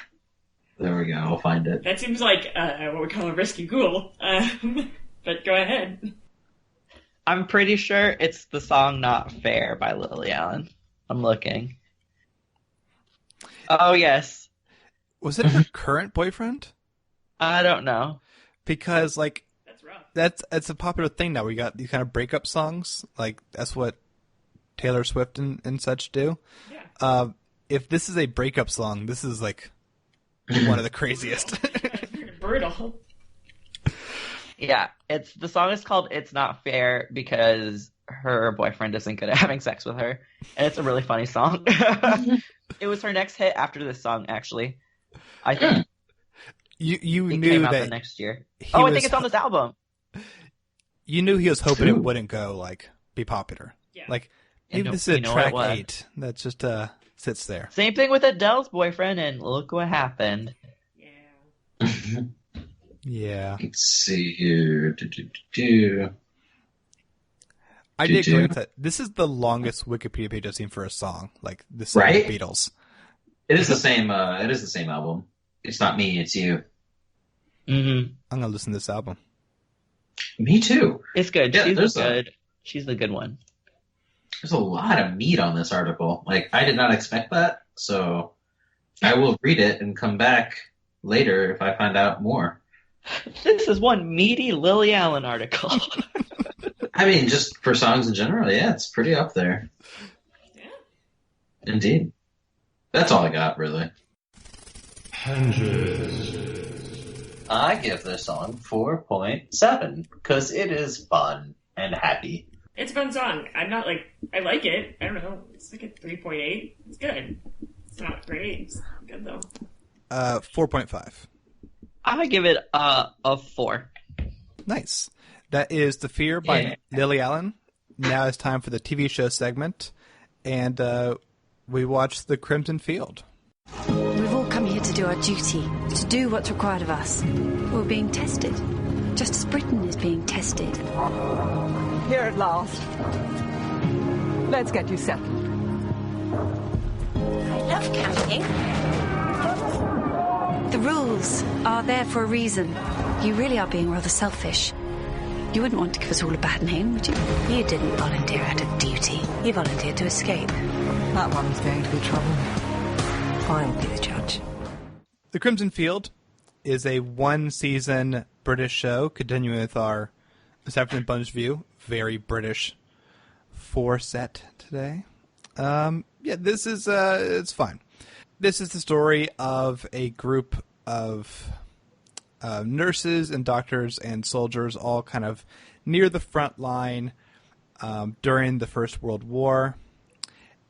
There we go. I'll find it. that seems like what we call a risky Google. But go ahead. I'm pretty sure it's the song Not Fair by Lily Allen. I'm looking. Oh, yes. Was it her current boyfriend? I don't know. Because like That's rough. it's a popular thing now. We got these kind of breakup songs. Like that's what Taylor Swift and such do. Yeah. If this is a breakup song, this is like one of the craziest. Brutal. Yeah, the song is called It's Not Fair because her boyfriend isn't good at having sex with her. And it's a really funny song. It was her next hit after this song, actually. I think. You it knew came out that the next year. I think it's on this album. You knew he was hoping it wouldn't go like be popular. Yeah. Like maybe this is track 8 that just sits there. Same thing with Adele's boyfriend, and look what happened. Yeah. Let's see here. I did agree with that. This is the longest Wikipedia page I've seen for a song. Like the song Right? The Beatles. It is the same. It is the same album. It's not me. It's you. Mm-hmm. I'm gonna listen to this album. Me too. It's good. Yeah, She's the good one. There's a lot of meat on this article. Like I did not expect that. So I will read it and come back later if I find out more. This is one meaty Lily Allen article. I mean, just for songs in general, yeah, it's pretty up there. Yeah. Indeed. That's all I got, really. I give this song 4.7 because it is fun and happy. It's a fun song. I'm not like I like it. I don't know. It's like a 3.8. It's good. It's not great. It's good though. 4.5. I would give it a 4. Nice. That is The Fear by Lily Allen. Now it's time for the TV show segment, and we watched The Crimson Field. We've all come here to do our duty, to do what's required of us. We're being tested, just as Britain is being tested. Here at last. Let's get you settled. I love camping. The rules are there for a reason. You really are being rather selfish. You wouldn't want to give us all a bad name, would you? You didn't volunteer out of duty. You volunteered to escape. That one's going to be trouble. I'll be the judge. The Crimson Field is a one-season British show, continuing with our Southampton Bunch View. Very British set today. This is it's fun. This is the story of a group of nurses and doctors and soldiers all kind of near the front line during the First World War.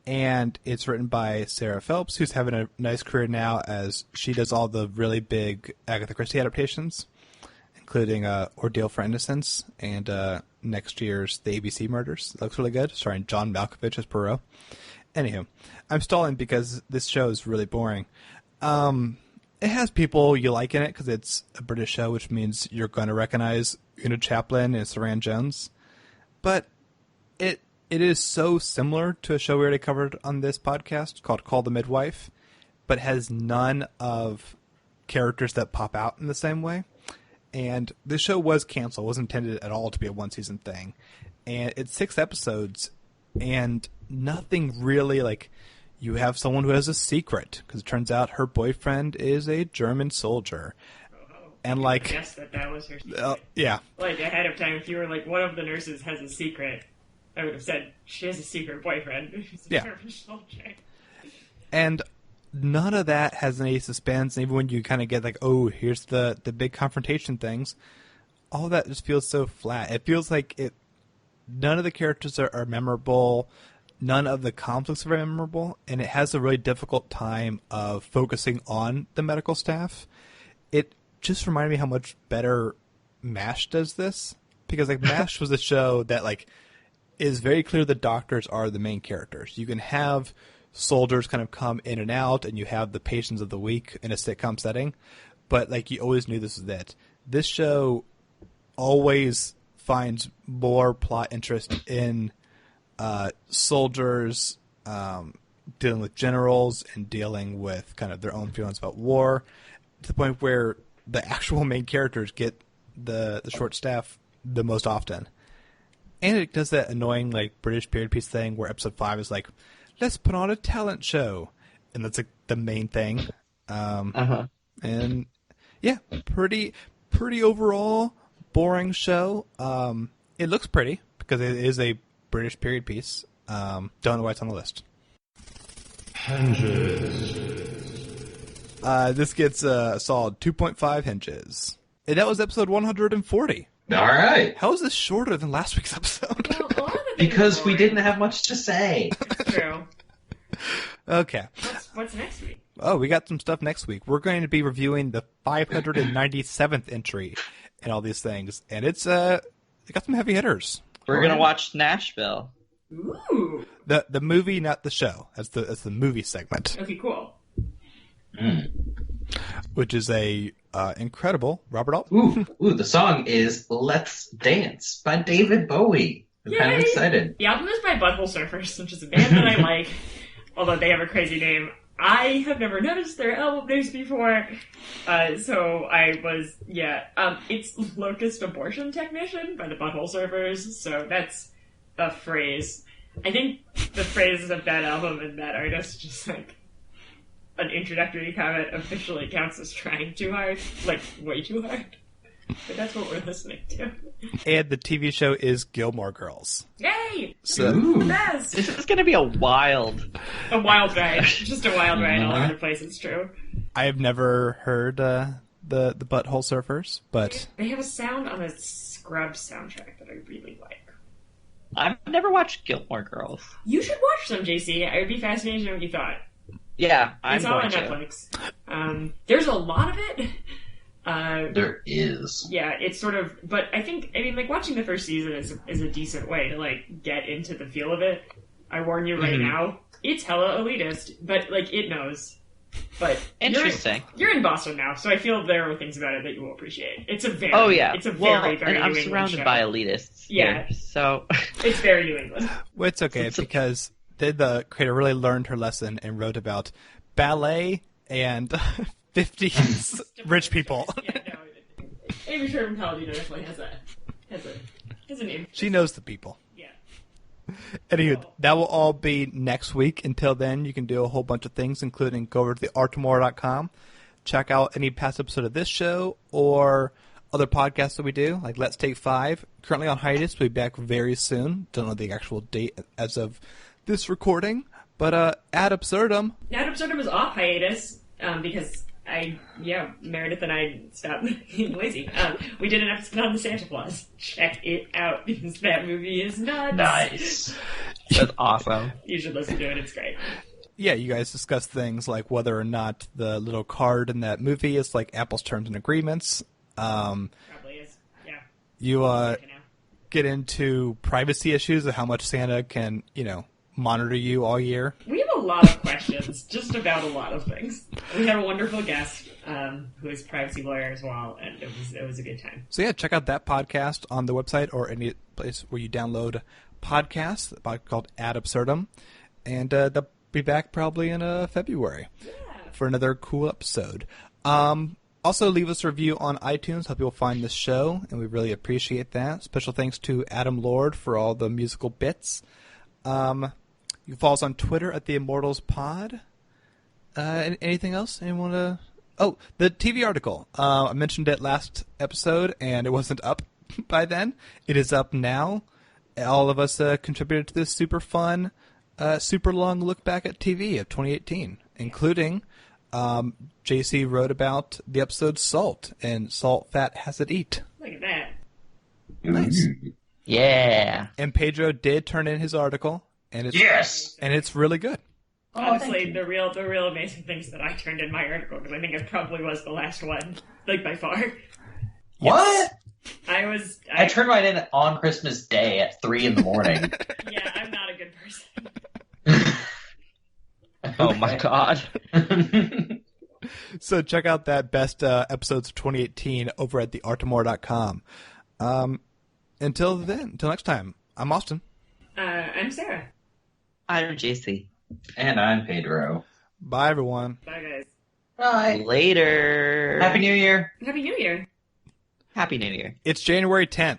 And it's written by Sarah Phelps, who's having a nice career now as she does all the really big Agatha Christie adaptations, including Ordeal for Innocence and next year's The ABC Murders. That looks really good, starring John Malkovich as Poirot. Anywho, I'm stalling because this show is really boring. It has people you like in it because it's a British show, which means you're going to recognize Una Chaplin and Saran Jones. But it is so similar to a show we already covered on this podcast called Call the Midwife, but has none of characters that pop out in the same way. And the show was canceled. It wasn't intended at all to be a one-season thing. And it's 6 episodes, and nothing really, like, you have someone who has a secret, because it turns out her boyfriend is a German soldier. And, like... I guess that was her secret. Yeah. Like, ahead of time, if you were like, one of the nurses has a secret, I would have said, she has a secret boyfriend who's a German soldier. And none of that has any suspense, and even when you kind of get like, oh, here's the big confrontation things, all that just feels so flat. It feels like none of the characters are memorable, none of the conflicts are memorable, and it has a really difficult time of focusing on the medical staff. It just reminded me how much better MASH does this, because like MASH was a show that like is very clear the doctors are the main characters. You can have soldiers kind of come in and out, and you have the patients of the week in a sitcom setting, but like you always knew this was it. This show always finds more plot interest in soldiers dealing with generals and dealing with kind of their own feelings about war, to the point where the actual main characters get the short staff the most often. And it does that annoying like British period piece thing where episode 5 is like, let's put on a talent show, and that's like the main thing. And yeah, pretty overall boring show. It looks pretty because it is a British period piece. Don't know why it's on the list. This gets a solid 2.5 hinges. And that was episode 140. All right. How is this shorter than last week's episode? Because we didn't have much to say. That's true. Okay. What's next week? Oh, we got some stuff next week. We're going to be reviewing the 597th entry and all these things. And it got some heavy hitters. We're going to watch Nashville. Ooh. The movie, not the show. That's the movie segment. Okay, cool. Which is a incredible Robert Altman. Ooh, the song is Let's Dance by David Bowie. I'm kind of excited. The album is by Butthole Surfers, which is a band that I like, although they have a crazy name. I have never noticed their album names before, so I was, it's Locust Abortion Technician by the Butthole Surfers, so that's a phrase. I think the phrases of that album and that artist just like an introductory comment officially counts as trying too hard, like way too hard. But that's what we're listening to. And the TV show is Gilmore Girls. Yay! So, Best. This is going to be a wild ride. Just a wild ride all over the place, it's true. I have never heard the Butthole Surfers, but... They have a sound on a Scrubs soundtrack that I really like. I've never watched Gilmore Girls. You should watch them, JC. I would be fascinated to know what you thought. Yeah, I'm It's all on Netflix. There's a lot of it. There is. Yeah, it's sort of, but I mean, like, watching the first season is a decent way to, like, get into the feel of it. I warn you right now, it's hella elitist, but, like, it knows. But interesting. You're in Boston now, so I feel there are things about it that you will appreciate. It's a very, it's a very very and I'm New England surrounded show. by elitists. Yeah, here, so it's very New England. Well, it's okay because the creator really learned her lesson and wrote about ballet and 50s rich people. Yeah, no. Amy Sherman Paladino definitely has a name. She knows the people. Yeah. Anywho, that will all be next week. Until then, you can do a whole bunch of things, including go over to thearttomorrow.com, check out any past episode of this show or other podcasts that we do, like Let's Take 5. Currently on hiatus. We'll be back very soon. Don't know the actual date as of this recording, but Ad Absurdum. Ad Absurdum is off hiatus because Meredith and I stopped being lazy. We did an episode on the Santa Claus. Check it out because that movie is nuts. Nice. That's awesome. You should listen to it. It's great. Yeah, you guys discuss things like whether or not the little card in that movie is like Apple's terms and agreements. Probably is. Yeah. You get into privacy issues of how much Santa can, monitor you all year. We have a lot of questions just about a lot of things. We had a wonderful guest who is a privacy lawyer as well, and it was a good time. So yeah, check out that podcast on the website or any place where you download podcast called Ad Absurdum, and they'll be back probably in February for another cool episode. Also, leave us a review on iTunes, help people find the show, and we really appreciate that. Special thanks to Adam Lord for all the musical bits. You can follow us on Twitter at the Immortals Pod. Anything else? Anyone? Oh, the TV article. I mentioned it last episode, and it wasn't up by then. It is up now. All of us contributed to this super fun, super long look back at TV of 2018, including JC wrote about the episode Salt, and Salt Fat Has It Eat. Look at that. Nice. Yeah. And Pedro did turn in his article, and it's really good. Honestly, the real amazing things that I turned in my article, because I think it probably was the last one, like by far. What? I turned mine in on Christmas Day at 3 a.m. Yeah, I'm not a good person. Oh my god. So check out that best episodes of 2018 over at theartimore.com. Until next time, I'm Austin. I'm Sarah. I'm JC. And I'm Pedro. Bye, everyone. Bye, guys. Bye. Later. Happy New Year. Happy New Year. Happy New Year. It's January 10th.